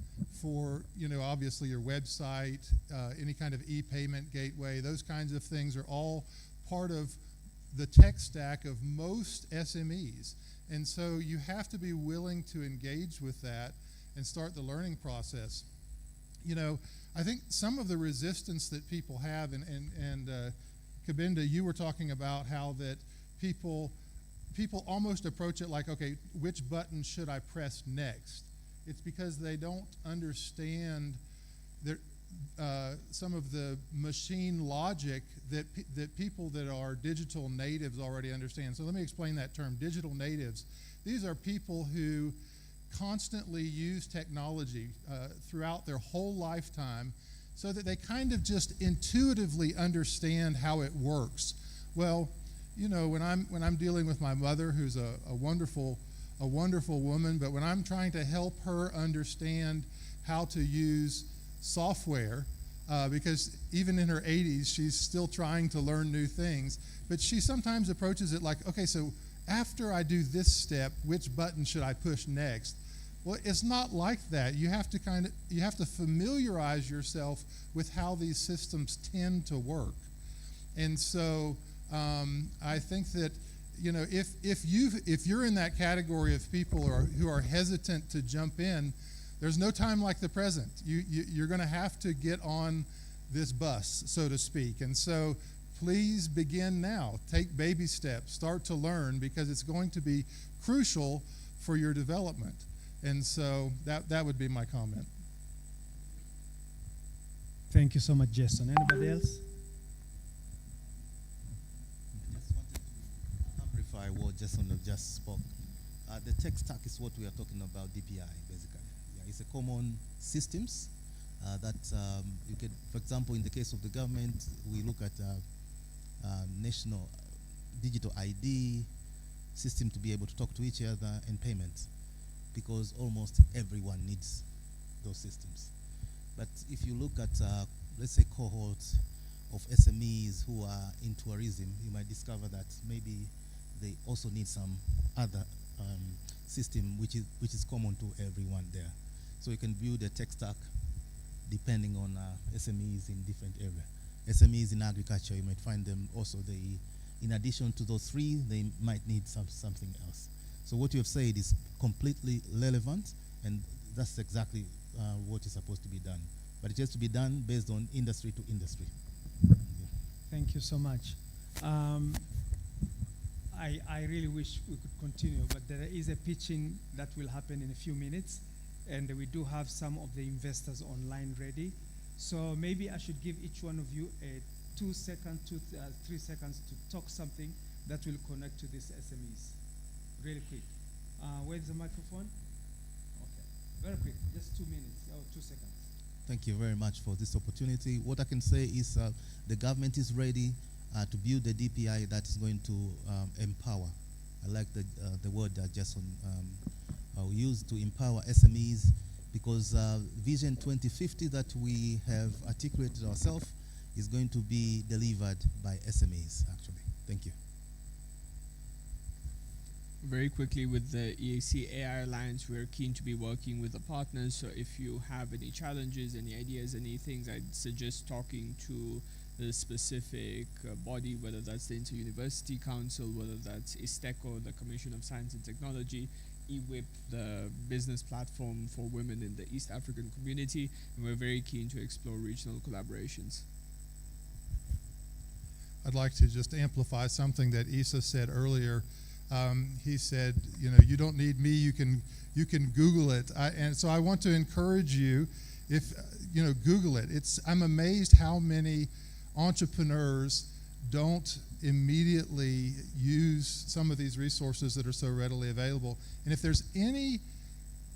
for, obviously your website, any kind of e-payment gateway. Those kinds of things are all part of the tech stack of most SMEs. And so you have to be willing to engage with that and start the learning process. I think some of the resistance that people have, and Kabinda, you were talking about how that people almost approach it like, okay, which button should I press next? It's because they don't understand some of the machine logic that people that are digital natives already understand. So let me explain that term, digital natives. These are people who constantly use technology throughout their whole lifetime, so that they kind of just intuitively understand how it works. Well, when I'm dealing with my mother, who's a wonderful woman, but when I'm trying to help her understand how to use software, because even in her 80s, she's still trying to learn new things, but she sometimes approaches it like, okay, so after I do this step, which button should I push next? Well, it's not like that. You have to familiarize yourself with how these systems tend to work. And so I think that, you know, if you're in that category of people who are hesitant to jump in, there's no time like the present. You're going to have to get on this bus, so to speak. And so please begin now. Take baby steps. Start to learn, because it's going to be crucial for your development. And so that would be my comment. Thank you so much, Jason. Anybody else? I just wanted to amplify what Jason just spoke. The tech stack is what we are talking about, DPI, basically. Yeah, it's a common systems that you can, for example, in the case of the government, we look at national digital ID system to be able to talk to each other, and payments, because almost everyone needs those systems. But if you look at, let's say, cohorts of SMEs who are in tourism, you might discover that maybe they also need some other system which is common to everyone there. So you can build a tech stack depending on SMEs in different areas. SMEs in agriculture, you might find them also, in addition to those three, they might need something else. So what you have said is completely relevant, and that's exactly what is supposed to be done. But it has to be done based on industry to industry. Yeah. Thank you so much. I really wish we could continue, but there is a pitching that will happen in a few minutes, and we do have some of the investors online ready. So maybe I should give each one of you a 3 seconds to talk something that will connect to these SMEs. Really quick. Where's the microphone? Okay. Very quick, just 2 minutes, or 2 seconds. Thank you very much for this opportunity. What I can say is the government is ready to build a DPI that is going to empower. I like the word that Jason used, to empower SMEs, because Vision 2050 that we have articulated ourselves is going to be delivered by SMEs, actually. Thank you. Very quickly, with the EAC AI Alliance, we're keen to be working with the partners. So if you have any challenges, any ideas, any things, I'd suggest talking to the specific body, whether that's the Inter-University Council, whether that's ISTECO, the Commission of Science and Technology, EWIP, the business platform for women in the East African community, and we're very keen to explore regional collaborations. I'd like to just amplify something that Issa said earlier. He said, you know, you don't need me, you can Google it. And so I want to encourage you, if you know, Google it. I'm amazed how many entrepreneurs don't immediately use some of these resources that are so readily available. And if there's any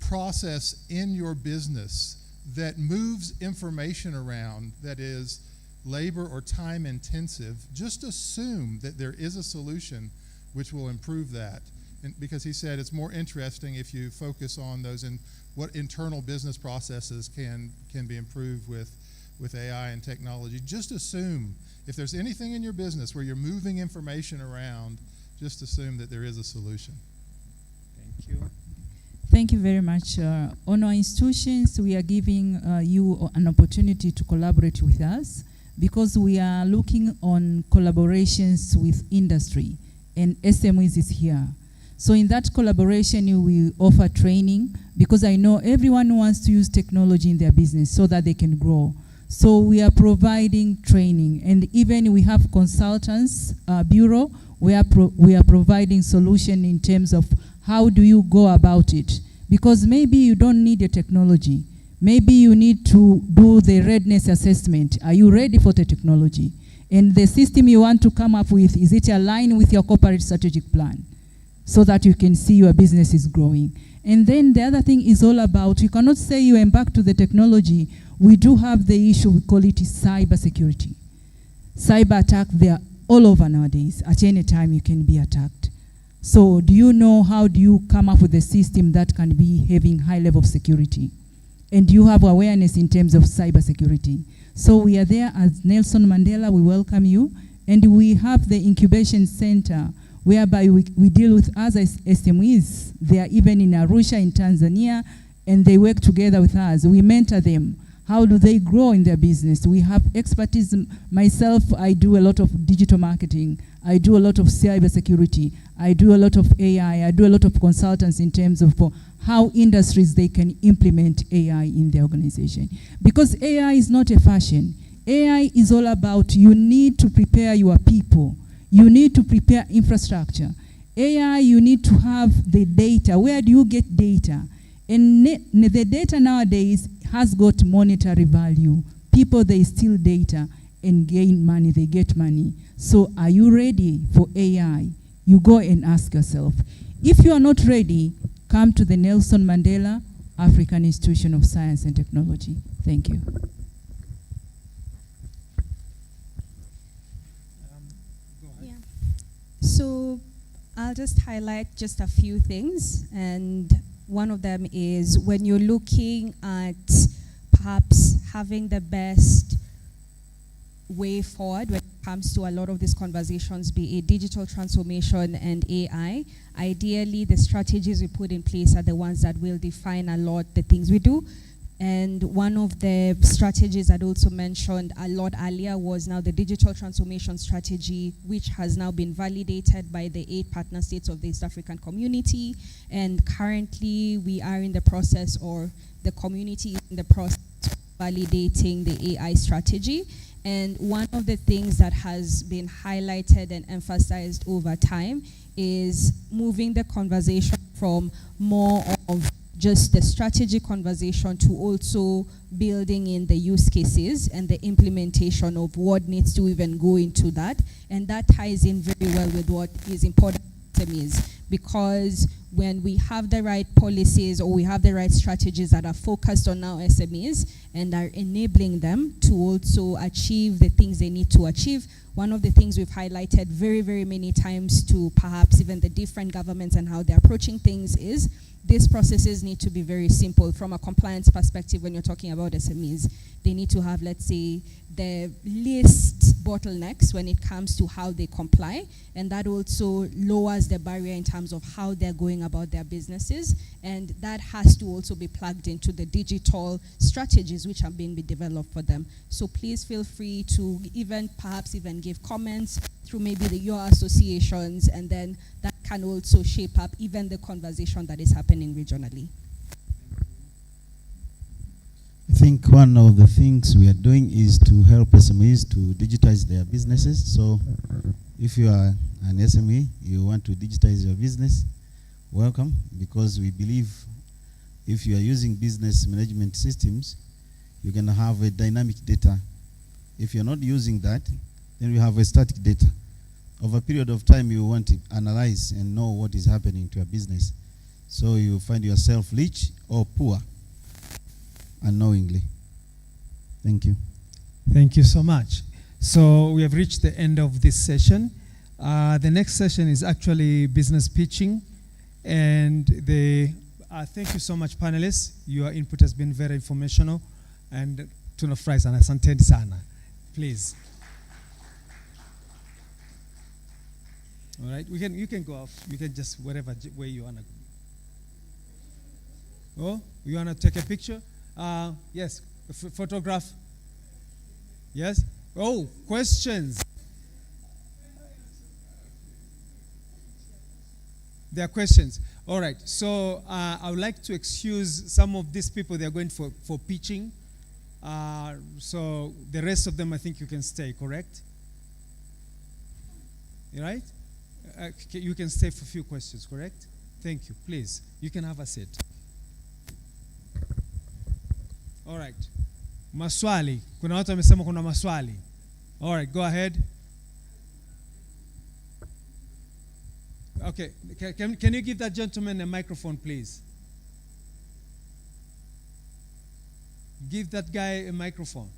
process in your business that moves information around that is labor or time intensive, just assume that there is a solution which will improve that. And because he said it's more interesting if you focus on those and what internal business processes can be improved with AI and technology. Just assume if there's anything in your business where you're moving information around, just assume that there is a solution. Thank you. Thank you very much. On our institutions, we are giving you an opportunity to collaborate with us, because we are looking on collaborations with industry, and SMEs is here. So in that collaboration, we offer training, because I know everyone wants to use technology in their business so that they can grow. So we are providing training, and even we have consultants bureau. We are providing solution in terms of how do you go about it, because maybe you don't need a technology. Maybe you need to do the readiness assessment. Are you ready for the technology? And the system you want to come up with, is it aligned with your corporate strategic plan, so that you can see your business is growing? And then the other thing is all about, you cannot say you embark to the technology. We do have the issue, we call it cyber security. Cyber attack, they are all over nowadays. At any time you can be attacked. So do you know, how do you come up with a system that can be having high level of security? And do you have awareness in terms of cyber security? So we are there as Nelson Mandela, we welcome you. And we have the incubation center whereby we deal with other SMEs. They are even in Arusha, in Tanzania, and they work together with us. We mentor them. How do they grow in their business? We have expertise. Myself, I do a lot of digital marketing. I do a lot of cybersecurity. I do a lot of AI. I do a lot of consultants in terms of how industries they can implement AI in their organization. Because AI is not a fashion. AI is all about you need to prepare your people. You need to prepare infrastructure. AI, you need to have the data. Where do you get data? And the data nowadays has got monetary value. People, they steal data and gain money, they get money. So are you ready for AI? You go and ask yourself. If you are not ready, come to the Nelson Mandela African Institution of Science and Technology. Thank you. Yeah. So I'll just highlight just a few things, and one of them is when you're looking at perhaps having the best way forward when it comes to a lot of these conversations, be it digital transformation and AI, ideally the strategies we put in place are the ones that will define a lot the things we do. And one of the strategies I'd also mentioned a lot earlier was now the digital transformation strategy, which has now been validated by the 8 partner states of the East African community. And currently we are in the process, or the community is in the process of validating the AI strategy. And one of the things that has been highlighted and emphasized over time is moving the conversation from more of just the strategy conversation to also building in the use cases and the implementation of what needs to even go into that. And that ties in very well with what is important to SMEs, because when we have the right policies or we have the right strategies that are focused on our SMEs and are enabling them to also achieve the things they need to achieve, one of the things we've highlighted very, very many times to perhaps even the different governments and how they're approaching things is these processes need to be very simple from a compliance perspective. When you're talking about SMEs, they need to have, let's say, the least bottlenecks when it comes to how they comply, and that also lowers the barrier in terms of how they're going about their businesses, and that has to also be plugged into the digital strategies which are being developed for them. So please feel free to perhaps even give comments through maybe your associations, and then that can also shape up even the conversation that is happening regionally. I think one of the things we are doing is to help SMEs to digitize their businesses. So if you are an SME, you want to digitize your business, welcome, because we believe if you are using business management systems, you're going to have a dynamic data. If you're not using that, then we have a static data. Over a period of time, you want to analyze and know what is happening to your business. So you find yourself rich or poor unknowingly. Thank you. Thank you so much. So we have reached the end of this session. The next session is actually business pitching. And thank you so much, panelists. Your input has been very informational. And tunafurahi sana, asanteni sana. Please. All right, you can go off. You can just whatever way you wanna go. Oh, you wanna take a picture? Yes, photograph. Yes. Oh, questions. There are questions. All right. So I would like to excuse some of these people. They are going for pitching. So the rest of them, I think you can stay. Correct? You right? You can stay for a few questions. Correct? Thank you. Please, you can have a seat. All right. Maswali. Kuna watu wamesema kuna maswali. All right, go ahead. Okay, can you give that gentleman a microphone, please? Give that guy a microphone.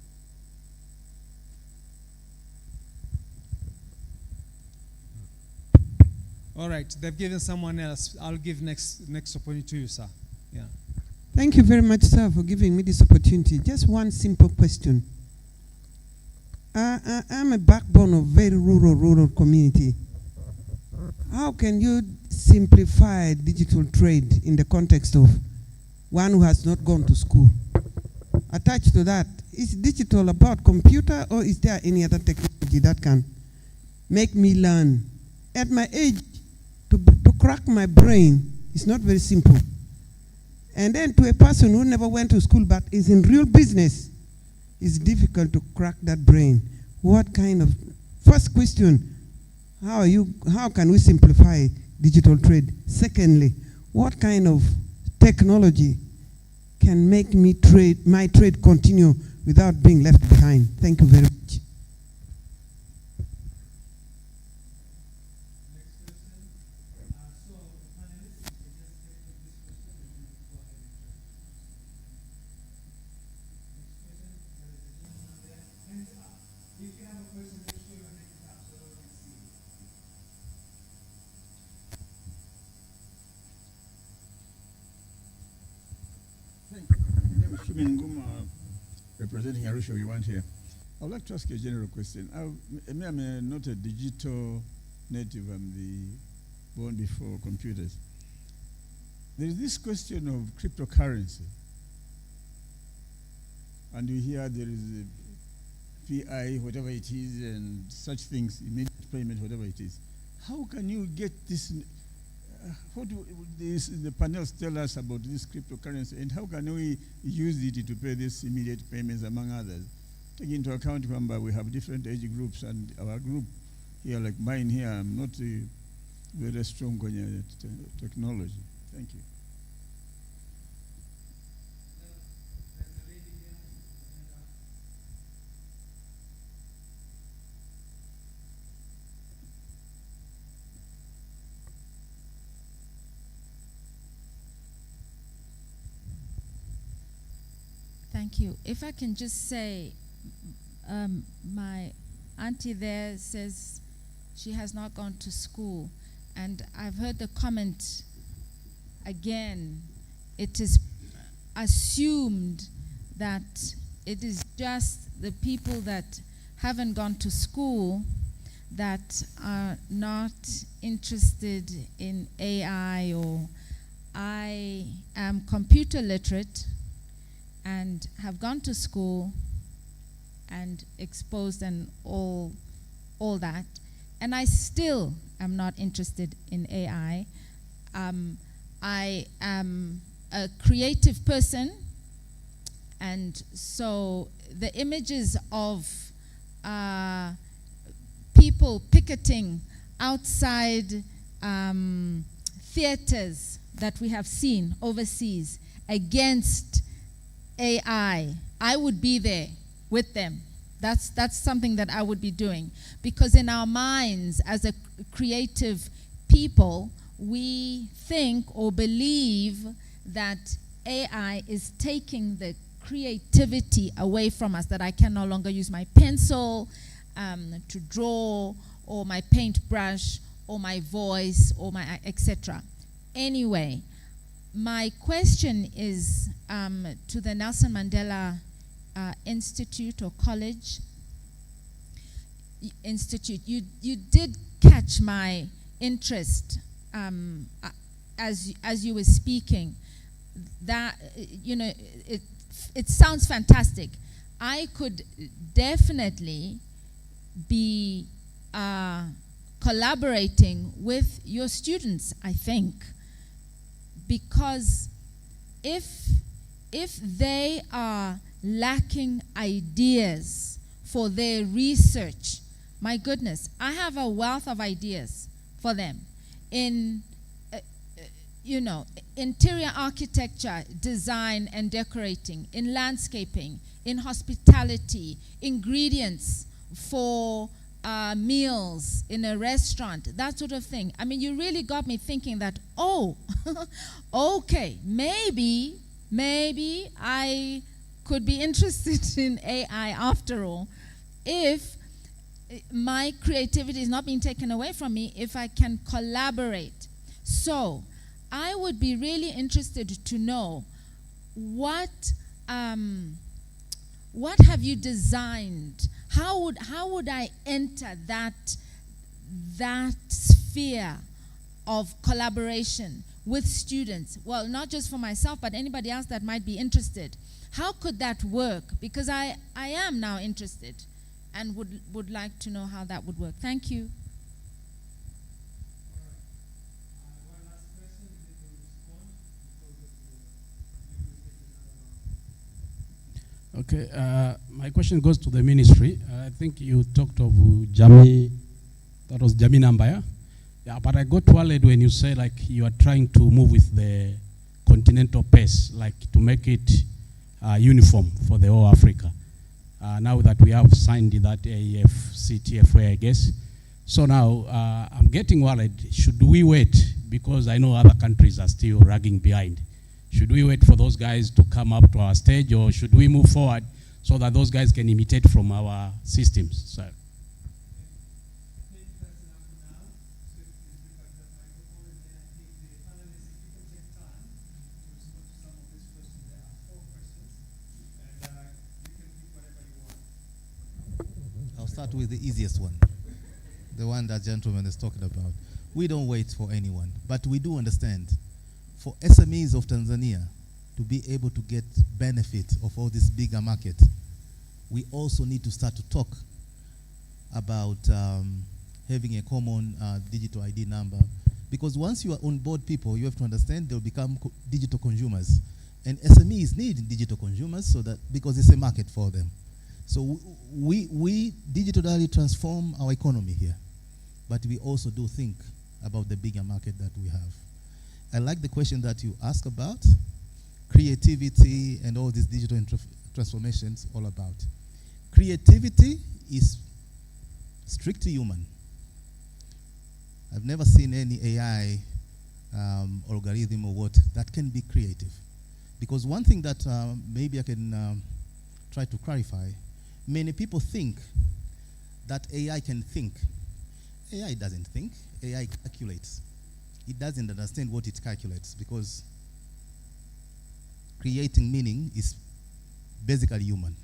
All right, they've given someone else. I'll give next opportunity to you, sir. Yeah. Thank you very much, sir, for giving me this opportunity. Just one simple question. I'm a backbone of very rural community. how can you simplify digital trade in the context of one who has not gone to school? Attached to that, is digital about computer, or is there any other technology that can make me learn? At my age, to crack my brain is not very simple. And then to a person who never went to school but is in real business, it's difficult to crack that brain. What kind of, first question, how can we simplify digital trade? Secondly, what kind of technology can make my trade continue without being left behind? Thank you very much. Representing Arusha, we want here. I would like to ask you a general question. I'm not a digital native. I'm born before computers. There is this question of cryptocurrency. And you hear there is a PI, whatever it is, and such things, immediate payment, whatever it is. How can you get this? What do the panels tell us about this cryptocurrency, and how can we use it to pay these immediate payments, among others? Taking into account, remember, we have different age groups, and our group here, like mine here, I'm not very strong on technology. Thank you. Thank you. If I can just say, my auntie there says she has not gone to school, and I've heard the comment again. It is assumed that it is just the people that haven't gone to school that are not interested in AI, or I am computer literate and have gone to school and exposed and all that, and I still am not interested in AI. I am a creative person, and so the images of people picketing outside theaters that we have seen overseas against AI, I would be there with them. That's something that I would be doing, because in our minds as a creative people, we think or believe that AI is taking the creativity away from us, that I can no longer use my pencil to draw, or my paintbrush, or my voice, or my etc. Anyway, my question is to the Nelson Mandela Institute or College Institute. You did catch my interest as you were speaking. That it sounds fantastic. I could definitely be collaborating with your students, I think. Because if they are lacking ideas for their research, my goodness, I have a wealth of ideas for them in interior architecture, design and decorating, in landscaping, in hospitality, ingredients for meals in a restaurant, that sort of thing. I mean, you really got me thinking that, okay, maybe I could be interested in AI after all, if my creativity is not being taken away from me, if I can collaborate. So I would be really interested to know what have you designed? How would I enter that sphere of collaboration with students? Well, not just for myself, but anybody else that might be interested. How could that work? Because I am now interested and would like to know how that would work. Thank you. Okay, my question goes to the ministry. I think you talked of Jamii, that was Jamii Nambaya. Yeah, but I got worried when you say like you are trying to move with the continental pace, like to make it uniform for the whole Africa. Now that we have signed that AFCTFA, I guess. So now I'm getting worried. Should we wait? Because I know other countries are still lagging behind. Should we wait for those guys to come up to our stage, or should we move forward so that those guys can imitate from our systems? So. I'll start with the easiest one, the one that gentleman is talking about. We don't wait for anyone, but we do understand for SMEs of Tanzania to be able to get benefit of all this bigger market, we also need to start to talk about having a common digital ID number. Because once you are on board people, you have to understand they'll become digital consumers. And SMEs need digital consumers so that, because it's a market for them. So we digitally transform our economy here. But we also do think about the bigger market that we have. I like the question that you ask about creativity and all these digital transformations all about. Creativity is strictly human. I've never seen any AI algorithm or what that can be creative. Because one thing that maybe I can try to clarify, many people think that AI can think. AI doesn't think, AI calculates. It doesn't understand what it calculates, because creating meaning is basically human.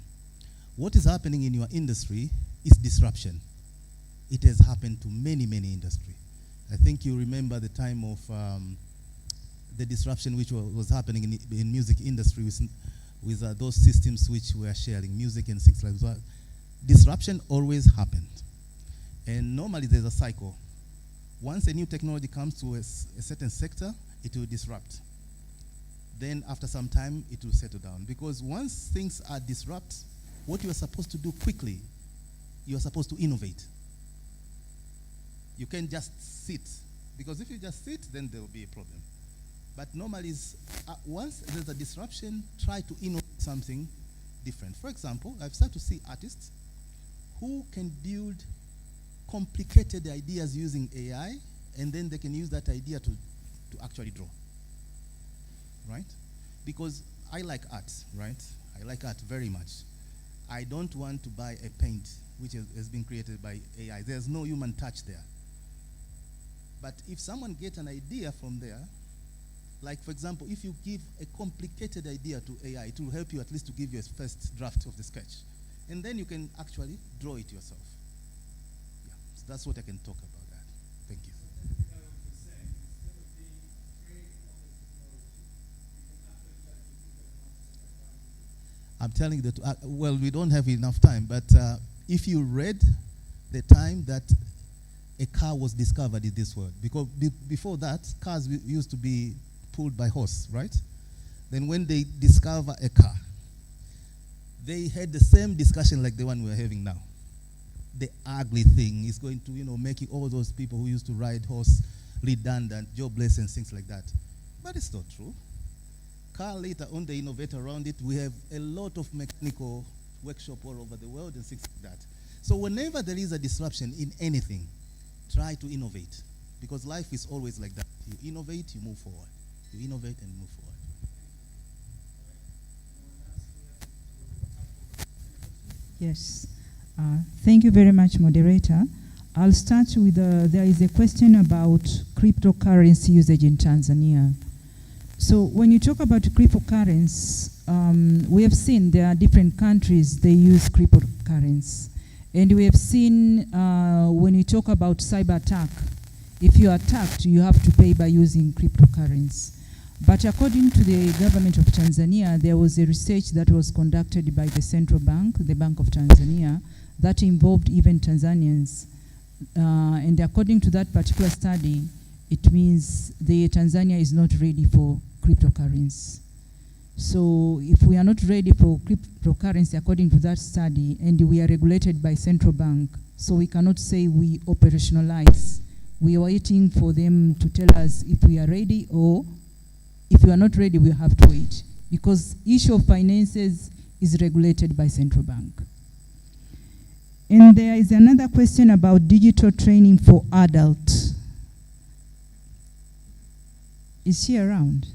What is happening in your industry is disruption. It has happened to many, many industries. I think you remember the time of the disruption which was happening in music industry with those systems which were sharing music and things like that. Disruption always happened. And normally there's a cycle. Once a new technology comes to a certain sector, it will disrupt. Then after some time, it will settle down. Because once things are disrupted, what you are supposed to do quickly, you are supposed to innovate. You can't just sit. Because if you just sit, then there will be a problem. But normally, once there's a disruption, try to innovate something different. For example, I've started to see artists who can build complicated ideas using AI, and then they can use that idea to actually draw, right? Because I like art, right? I like art very much. I don't want to buy a paint which has been created by AI. There's no human touch there. But if someone gets an idea from there, like for example, if you give a complicated idea to AI, it will help you at least to give you a first draft of the sketch. And then you can actually draw it yourself. That's what I can talk about that. Thank you. I'm telling you that, well, we don't have enough time, but if you read the time that a car was discovered in this world, because before that, cars used to be pulled by horse, right? Then when they discover a car, they had the same discussion like the one we're having now. The ugly thing is going to, making all those people who used to ride horse redundant, jobless, and things like that. But it's not true. Car later on, they innovate around it. We have a lot of mechanical workshop all over the world and things like that. So whenever there is a disruption in anything, try to innovate. Because life is always like that. You innovate, you move forward. You innovate and move forward. Yes. Thank you very much, moderator. I'll start with, there is a question about cryptocurrency usage in Tanzania. So when you talk about cryptocurrency, we have seen there are different countries, they use cryptocurrency. And we have seen when you talk about cyber attack, If you are attacked, you have to pay by using cryptocurrency. But according to the government of Tanzania, there was a research that was conducted by the central bank, the Bank of Tanzania, that involved even Tanzanians. And according to that particular study, it means the Tanzania is not ready for cryptocurrency. So if we are not ready for cryptocurrency according to that study, and we are regulated by central bank, so we cannot say we operationalize. We are waiting for them to tell us if we are ready, or if we are not ready, we have to wait. Because issue of finances is regulated by central bank. And there is another question about digital training for adults. Is she around?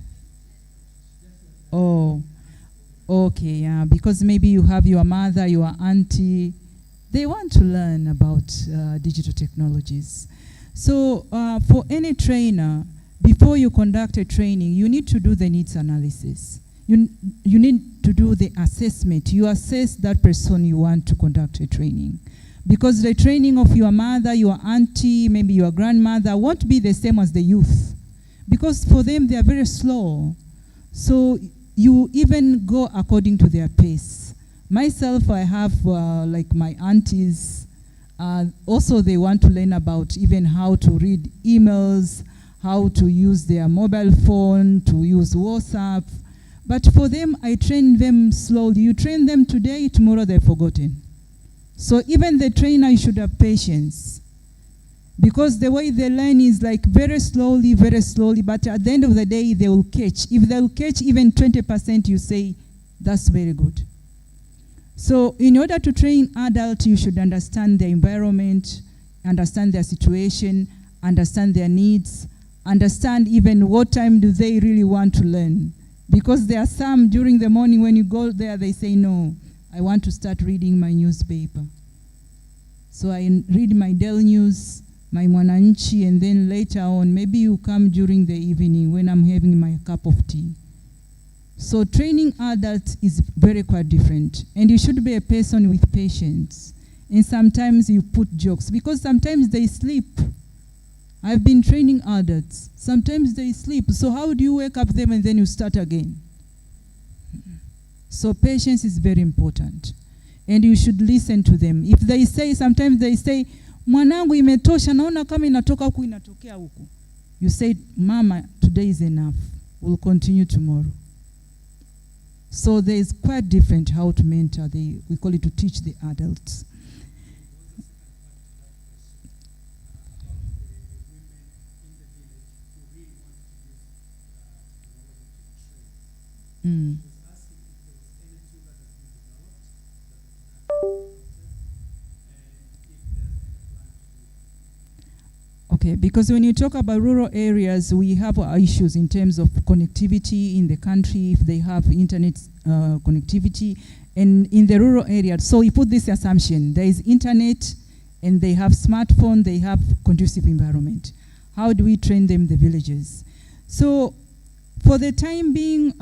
Oh, okay, yeah, because maybe you have your mother, your auntie, they want to learn about digital technologies. So for any trainer, before you conduct a training, you need to do the needs analysis. You need to do the assessment. You assess that person you want to conduct a training. Because the training of your mother, your auntie, maybe your grandmother won't be the same as the youth. Because for them, they are very slow. So you even go according to their pace. Myself, I have like my aunties, also they want to learn about even how to read emails, how to use their mobile phone, to use WhatsApp. But for them, I train them slowly. You train them today, tomorrow they've forgotten. So even the trainer should have patience. Because the way they learn is like very slowly, but at the end of the day, they will catch. If they'll catch even 20%, you say, that's very good. So in order to train adults, you should understand their environment, understand their situation, understand their needs, understand even what time do they really want to learn. Because there are some during the morning when you go there, they say, no, I want to start reading my newspaper. So I read my daily news, my Mwananchi, and then later on, maybe you come during the evening when I'm having my cup of tea. So training adults is very quite different. And you should be a person with patience. And sometimes you put jokes, because sometimes they sleep. I've been training adults. Sometimes they sleep. So how do you wake up them and then you start again? So patience is very important. And you should listen to them. If they say, sometimes they say, mwanangu imetosha, naona kama inatoka huku inatokea huku. You say, mama, today is enough. We'll continue tomorrow. So there is quite different how to mentor, we call it to teach the adults. Mm. Okay, because when you talk about rural areas, we have issues in terms of connectivity in the country, if they have internet connectivity, and in the rural areas. So we put this assumption, there is internet, and they have smartphone, they have conducive environment. How do we train them in the villages? So for the time being,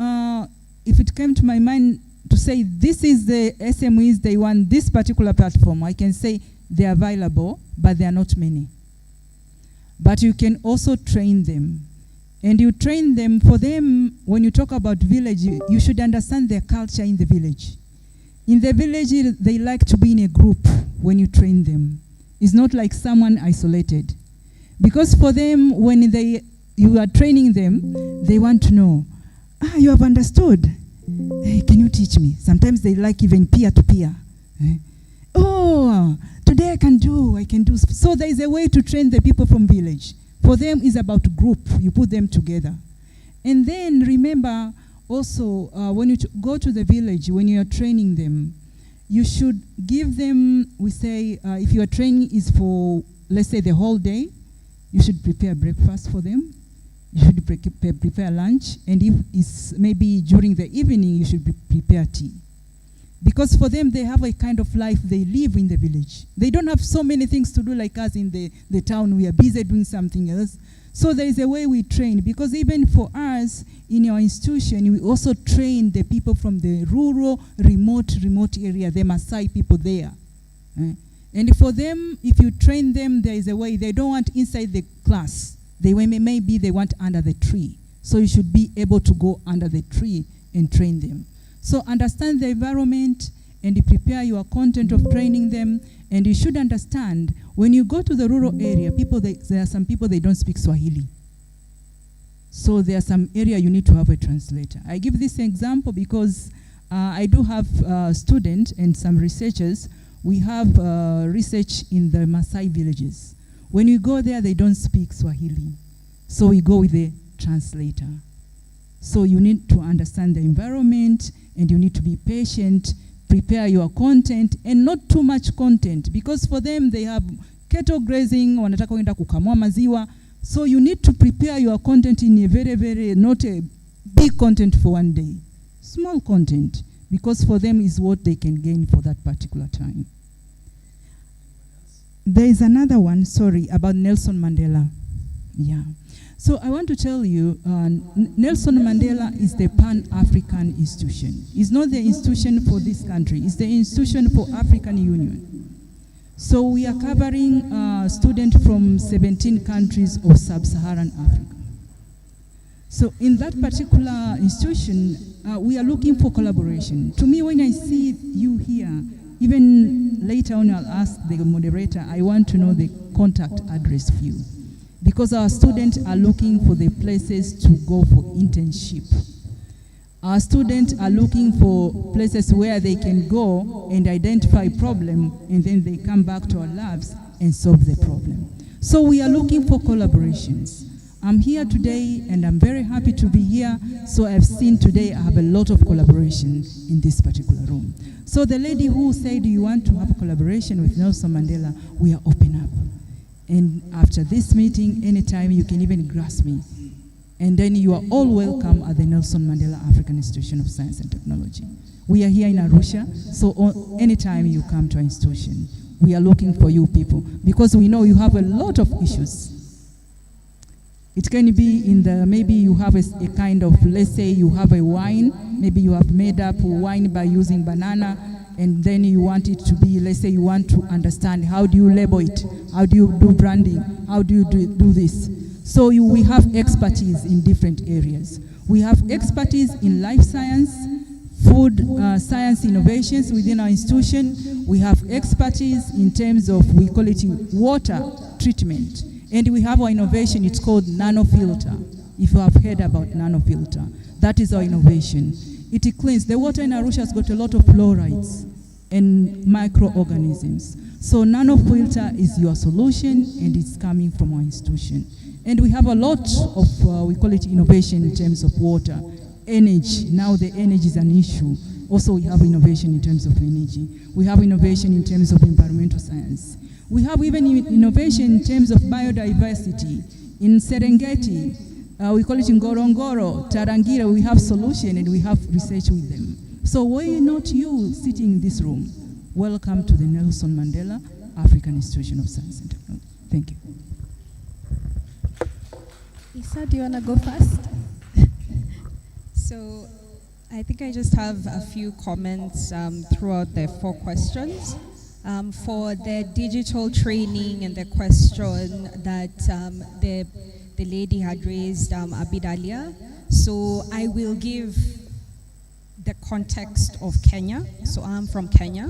if it came to my mind to say this is the SMEs, they want this particular platform, I can say they're available, but they are not many. But you can also train them. And you train them, for them, when you talk about village, you should understand their culture in the village. In the village, they like to be in a group when you train them. It's not like someone isolated. Because for them, when you are training them, they want to know, you have understood. Hey, can you teach me? Sometimes they like even peer-to-peer. Oh, today I can do. So there is a way to train the people from village. For them, it's about group. You put them together. And then remember also, when you go to the village, when you are training them, you should give them, we say, if your training is for, let's say, the whole day, you should prepare breakfast for them. You should prepare lunch. And if it's maybe during the evening, you should prepare tea. Because for them, they have a kind of life they live in the village. They don't have so many things to do like us in the town. We are busy doing something else. So there is a way we train. Because even for us, in our institution, we also train the people from the rural, remote area, the Maasai people there. And for them, if you train them, there is a way. They don't want inside the class. Maybe they want under the tree. So you should be able to go under the tree and train them. So understand the environment and prepare your content of training them. And you should understand, when you go to the rural area, there are some people, they don't speak Swahili. So there are some area you need to have a translator. I give this example because I do have students and some researchers. We have research in the Maasai villages. When you go there, they don't speak Swahili. So we go with a translator. So you need to understand the environment and you need to be patient, prepare your content, and not too much content, because for them they have cattle grazing, wanataka kwenda kukamua maziwa. So you need to prepare your content in a very, not a big content for one day. Small content, because for them is what they can gain for that particular time. There is another one, about Nelson Mandela. Yeah. So I want to tell you, Nelson Mandela is the Pan-African institution. It's not the institution for this country. It's the institution for African Union. So we are covering students from 17 countries of sub-Saharan Africa. So in that particular institution, we are looking for collaboration. To me, when I see you here, even later on I'll ask the moderator, I want to know the contact address for you. Because our students are looking for the places to go for internship. Our students are looking for places where they can go and identify problem, and then they come back to our labs and solve the problem. So we are looking for collaborations. I'm here today and I'm very happy to be here. So I've seen today I have a lot of collaboration in this particular room. So the lady who said you want to have a collaboration with Nelson Mandela, we are open up. And after this meeting, anytime you can even grasp me. And then you are all welcome at the Nelson Mandela African Institution of Science and Technology. We are here in Arusha, so anytime you come to our institution, we are looking for you people, because we know you have a lot of issues. It can be maybe you have a kind of, let's say you have a wine, maybe you have made up wine by using banana, and then you want it to be, let's say you want to understand how do you label it, how do you do branding, how do you do this. So we have expertise in different areas. We have expertise in life science, food science innovations within our institution. We have expertise in terms of, we call it water treatment. And we have our innovation, it's called nanofilter. If you have heard about nanofilter, that is our innovation. It cleans. The water in Arusha has got a lot of fluorides and microorganisms. So nanofilter is your solution, and it's coming from our institution. And we have a lot of, we call it innovation in terms of water. Energy, now the energy is an issue. Also we have innovation in terms of energy. We have innovation in terms of environmental science. We have even innovation in terms of biodiversity. In Serengeti, we call it Ngorongoro, Tarangire, we have solution and we have research with them. So why not you sitting in this room? Welcome to the Nelson Mandela African Institution of Science and Technology. Thank you. Isa, do you want to go first? So I think I just have a few comments throughout the 4 questions. For the digital training and the question that the lady had raised a bit earlier. So I will give the context of Kenya. So I'm from Kenya,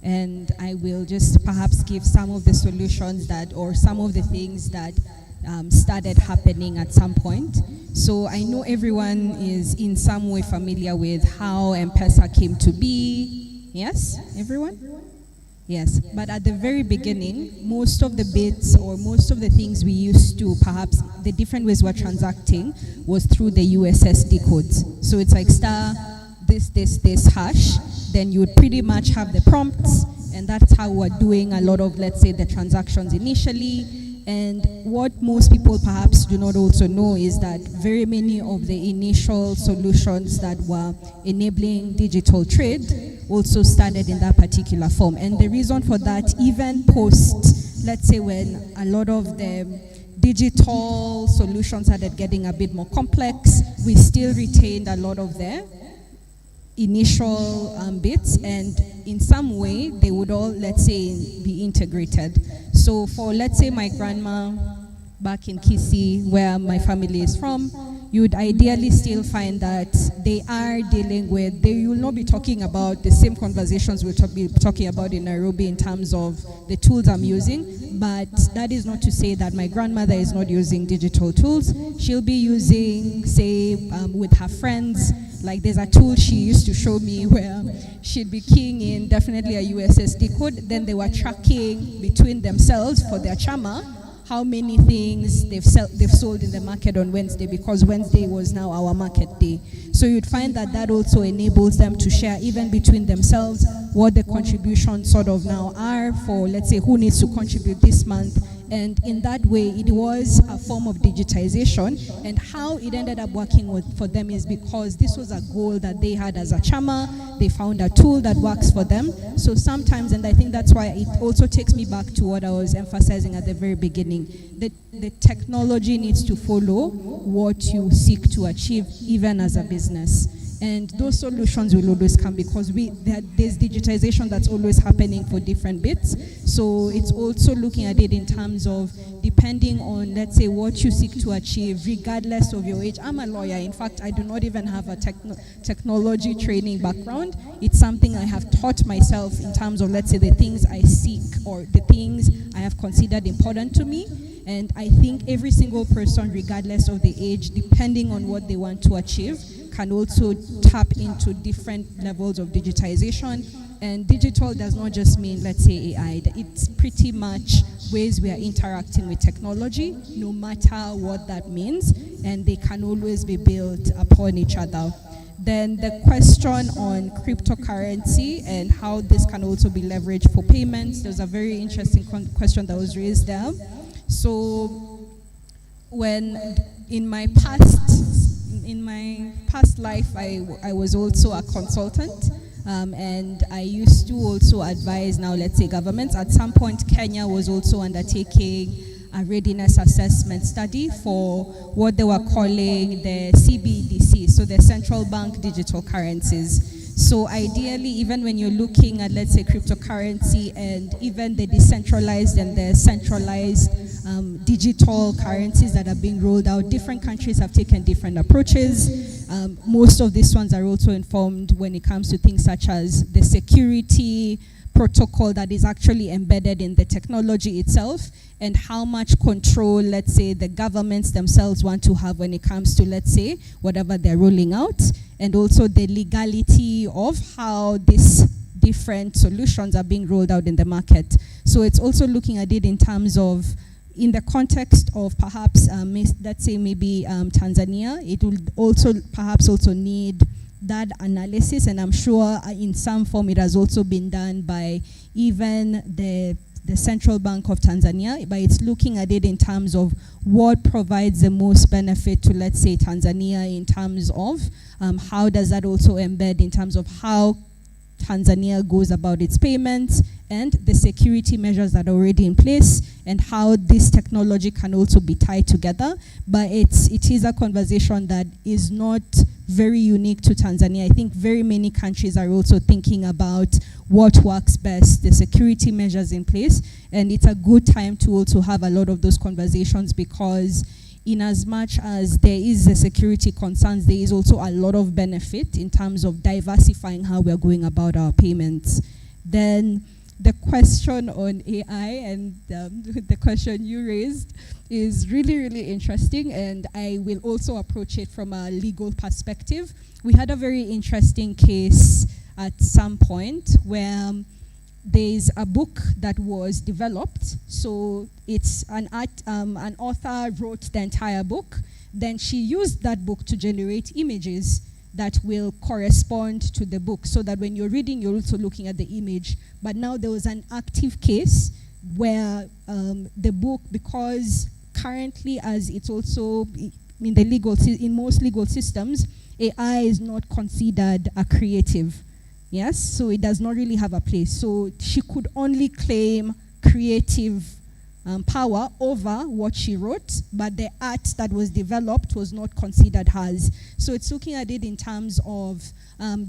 and I will just perhaps give some of the solutions that, or some of the things that started happening at some point. So I know everyone is in some way familiar with how M-Pesa came to be. Yes, everyone? Yes, but at the very beginning, most of the bits or most of the things we used to, perhaps the different ways we're transacting was through the USSD codes. So it's like star, this hash, then you would pretty much have the prompts, and that's how we're doing a lot of, let's say, the transactions initially. And what most people perhaps do not also know is that very many of the initial solutions that were enabling digital trade also started in that particular form. And the reason for that, even post, let's say when a lot of the digital solutions started getting a bit more complex, we still retained a lot of the initial bits, and in some way they would all, let's say, be integrated. So for, let's say, my grandma back in Kisii, where my family is from, you would ideally still find that they are dealing with, they will not be talking about the same conversations we'll be talking about in Nairobi in terms of the tools I'm using, but that is not to say that my grandmother is not using digital tools. She'll be using, say, with her friends, like there's a tool she used to show me where she'd be keying in definitely a USSD code, then they were tracking between themselves for their chama how many things they've sold in the market on Wednesday, because Wednesday was now our market day. So you'd find that that also enables them to share even between themselves what the contributions sort of now are for, let's say, who needs to contribute this month. And in that way, it was a form of digitization. And how it ended up working for them is because this was a goal that they had as a chama. They found a tool that works for them. So sometimes, and I think that's why it also takes me back to what I was emphasizing at the very beginning, the technology needs to follow what you seek to achieve, even as a business. And those solutions will always come because there's digitization that's always happening for different bits. So it's also looking at it in terms of depending on, let's say, what you seek to achieve, regardless of your age. I'm a lawyer. In fact, I do not even have a technology training background. It's something I have taught myself in terms of, let's say, the things I seek or the things I have considered important to me. And I think every single person, regardless of the age, depending on what they want to achieve, can also tap into different levels of digitization. And digital does not just mean, let's say, AI. It's pretty much ways we are interacting with technology, no matter what that means, and they can always be built upon each other. Then the question on cryptocurrency and how this can also be leveraged for payments, there's a very interesting question that was raised there. So when in my past life, I was also a consultant, and I used to also advise now, let's say, governments. At some point, Kenya was also undertaking a readiness assessment study for what they were calling the CBDC, so the central bank digital currencies. So ideally, even when you're looking at, let's say, cryptocurrency and even the decentralized and the centralized digital currencies that are being rolled out, different countries have taken different approaches. Most of these ones are also informed when it comes to things such as the security protocol that is actually embedded in the technology itself, and how much control, let's say, the governments themselves want to have when it comes to, let's say, whatever they're rolling out, and also the legality of how these different solutions are being rolled out in the market. So it's also looking at it in terms of, in the context of perhaps, let's say maybe Tanzania, it will also perhaps also need that analysis, and I'm sure in some form it has also been done by even the Central Bank of Tanzania, but it's looking at it in terms of what provides the most benefit to, let's say, Tanzania in terms of how does that also embed in terms of how Tanzania goes about its payments and the security measures that are already in place and how this technology can also be tied together. But it is a conversation that is not very unique to Tanzania. I think very many countries are also thinking about what works best, the security measures in place, and it's a good time to also have a lot of those conversations, because in as much as there is the security concerns, there is also a lot of benefit in terms of diversifying how we're going about our payments. Then the question on AI and the question you raised is really, really interesting, and I will also approach it from a legal perspective. We had a very interesting case at some point where there's a book that was developed. So it's an author wrote the entire book. Then she used that book to generate images that will correspond to the book, so that when you're reading, you're also looking at the image. But now there was an active case where the book, because currently, as it's also in most legal systems, AI is not considered a creative. Yes, so it does not really have a place. So she could only claim creative power over what she wrote, but the art that was developed was not considered hers. So it's looking at it in terms of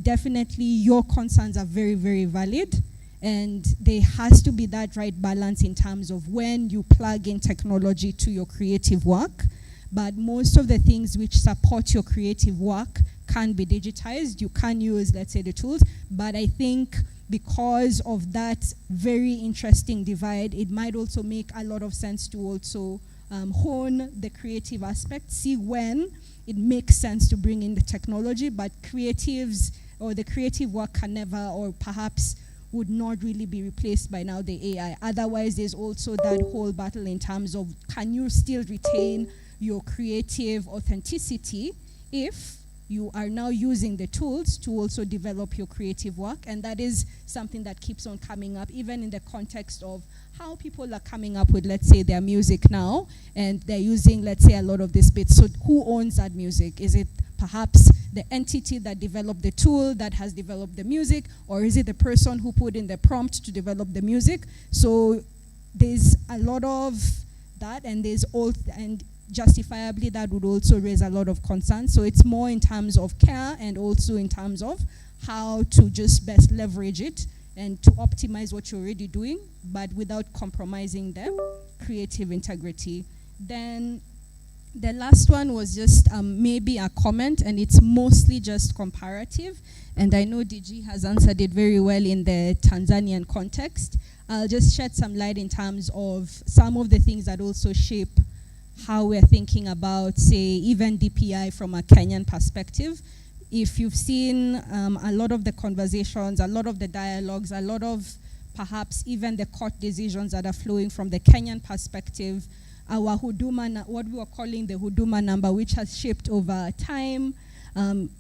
definitely your concerns are very, very valid, and there has to be that right balance in terms of when you plug in technology to your creative work. But most of the things which support your creative work can be digitized. You can use, let's say, the tools, but I think because of that very interesting divide, it might also make a lot of sense to also hone the creative aspect, see when it makes sense to bring in the technology, but creatives or the creative work can never, or perhaps would not really be replaced by now the AI. Otherwise, there's also that whole battle in terms of, can you still retain your creative authenticity if you are now using the tools to also develop your creative work? And that is something that keeps on coming up, even in the context of how people are coming up with, let's say, their music now, and they're using, let's say, a lot of these bits. So who owns that music? Is it perhaps the entity that developed the tool that has developed the music, or is it the person who put in the prompt to develop the music? So there's a lot of that, and justifiably that would also raise a lot of concern. So it's more in terms of care and also in terms of how to just best leverage it and to optimize what you're already doing, but without compromising the creative integrity. Then the last one was just maybe a comment, and it's mostly just comparative. And I know DG has answered it very well in the Tanzanian context. I'll just shed some light in terms of some of the things that also shape how we're thinking about, say, even DPI from a Kenyan perspective. If you've seen a lot of the conversations, a lot of the dialogues, a lot of perhaps even the court decisions that are flowing from the Kenyan perspective, our huduma, what we were calling the huduma number, which has shaped over time.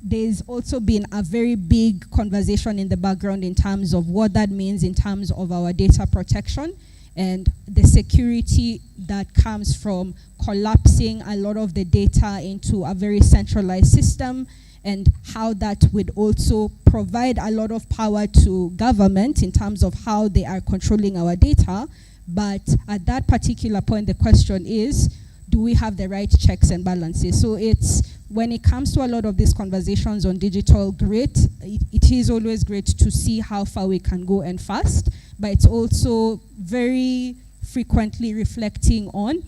There's also been a very big conversation in the background in terms of what that means in terms of our data protection and the security that comes from collapsing a lot of the data into a very centralized system, and how that would also provide a lot of power to government in terms of how they are controlling our data. But at that particular point, the question is, do we have the right checks and balances? So it's, when it comes to a lot of these conversations on digital, it is always great to see how far we can go and fast, but it's also very frequently reflecting on,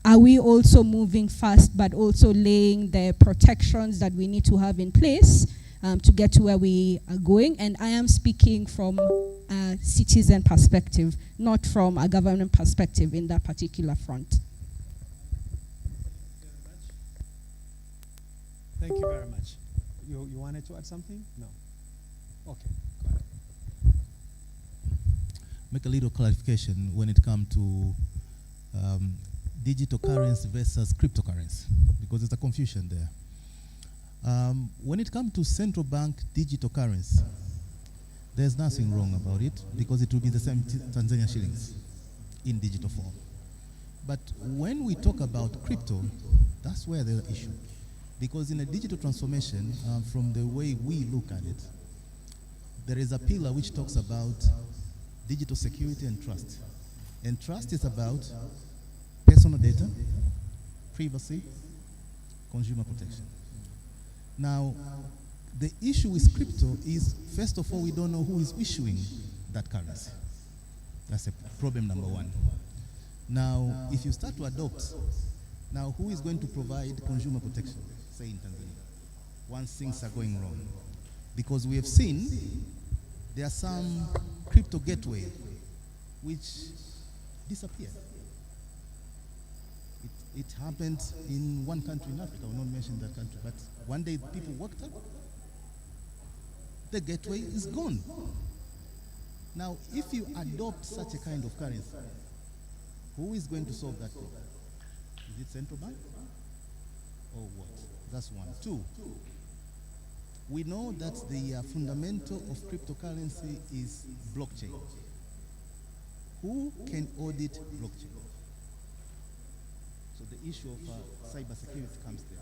are we also moving fast, but also laying the protections that we need to have in place to get to where we are going? And I am speaking from a citizen perspective, not from a government perspective in that particular front. Thank you very much. You wanted to add something? No. Okay, go ahead. Make a little clarification when it comes to digital currency versus cryptocurrency, because there's a confusion there. When it comes to central bank digital currency, there's nothing wrong about it, because it will be the same Tanzania shillings in digital form. But when we talk about crypto, that's where there's an issue. Because in a digital transformation, from the way we look at it, there is a pillar which talks about digital security and trust. And trust is about personal data, privacy, consumer protection. Now, the issue with crypto is, first of all, we don't know who is issuing that currency. That's a problem number one. Now, if you start to adopt, now who is going to provide consumer protection, say in Tanzania, once things are going wrong? Because we have seen there are some crypto gateway which disappear. It happened in one country in Africa, I will not mention that country, but one day people woke up, the gateway is gone. Now, if you adopt such a kind of currency, who is going to solve that problem? Is it central bank or what? That's one. Two, we know that the fundamental of cryptocurrency is blockchain. Who can audit blockchain? So the issue of cybersecurity comes there.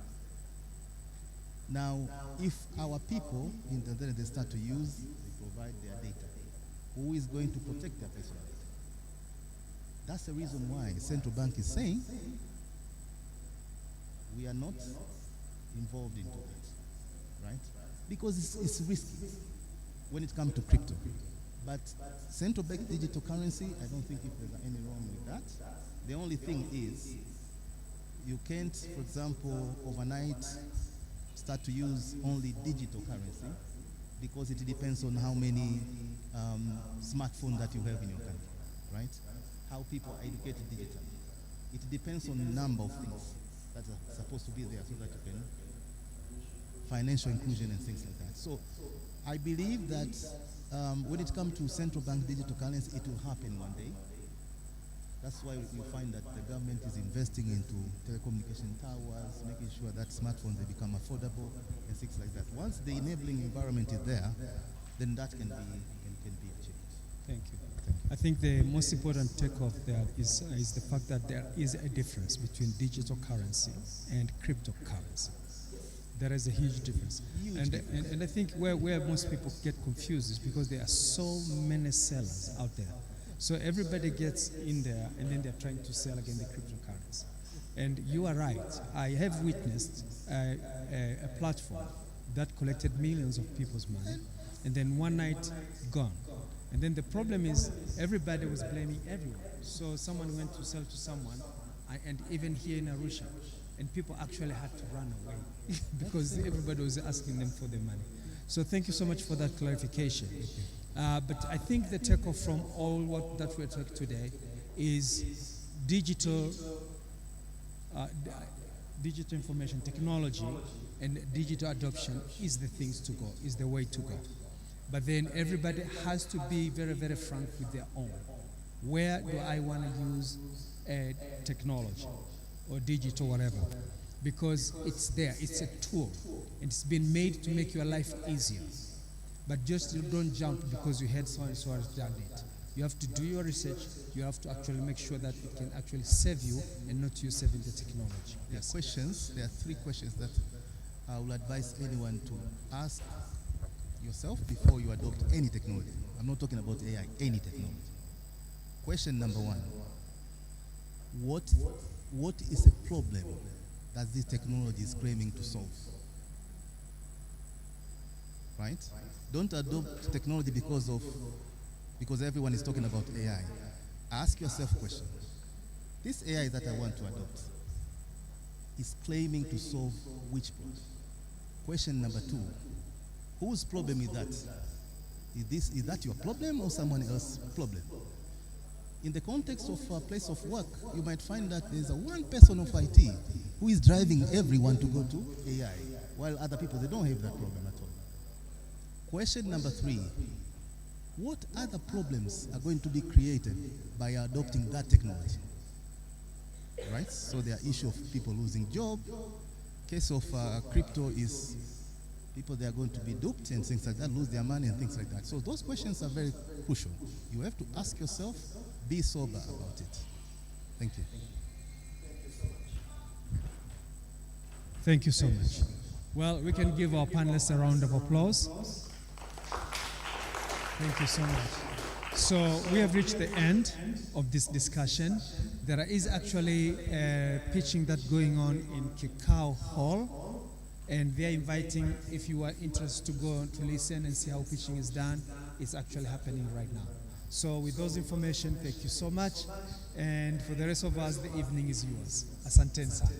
Now, if our people in Tanzania, they start to use, they provide their data, who is going to protect their personal data? That's the reason why central bank is saying we are not involved into it, right? Because it's risky when it comes to crypto. But central bank digital currency, I don't think if there's any wrong with that. The only thing is you can't, for example, overnight start to use only digital currency because it depends on how many smartphones that you have in your country, right? How people are educated digitally. It depends on a number of things that are supposed to be there so that you can financial inclusion and things like that. So I believe that when it comes to central bank digital currency, it will happen one day. That's why you find that the government is investing into telecommunication towers, making sure that smartphones they become affordable and things like that. Once the enabling environment is there, then that can be achieved. Thank you. I think the most important takeoff there is the fact that there is a difference between digital currency and cryptocurrency. There is a huge difference. And I think where most people get confused is because there are so many sellers out there. So everybody gets in there and then they're trying to sell again the cryptocurrency. And you are right. I have witnessed a platform that collected millions of people's money and then one night gone. And then the problem is everybody was blaming everyone. So someone went to sell to someone, and even here in Arusha, and people actually had to run away because everybody was asking them for their money. So thank you so much for that clarification. But I think the takeoff from all that we're talking today is digital information technology and digital adoption is the things to go, is the way to go. But then everybody has to be very, very frank with their own. Where do I want to use technology or digital whatever? Because it's there, it's a tool, and it's been made to make your life easier. But just don't jump because you heard so and so has done it. You have to do your research. You have to actually make sure that it can actually save you and not you saving the technology. Yes. There are three questions that I will advise anyone to ask yourself before you adopt any technology. I'm not talking about AI, any technology. Question number one, what is a problem that this technology is claiming to solve? Right? Don't adopt technology because everyone is talking about AI. Ask yourself a question. This AI that I want to adopt is claiming to solve which problem? Question number two, whose problem is that? Is that your problem or someone else's problem? In the context of a place of work, you might find that there's one person of IT who is driving everyone to go to AI, while other people, they don't have that problem at all. Question number three, what other problems are going to be created by adopting that technology? Right? So there are issues of people losing jobs. Case of crypto is people, they are going to be duped and things like that, lose their money and things like that. So those questions are very crucial. You have to ask yourself, be sober about it. Thank you. Thank you so much. Well, we can give our panelists a round of applause. Thank you so much. So we have reached the end of this discussion. There is actually a pitching that's going on in Kikau Hall, and they're inviting, if you are interested to go to listen and see how pitching is done, it's actually happening right now. So with those information, thank you so much. And for the rest of us, the evening is yours. Asanteni sana.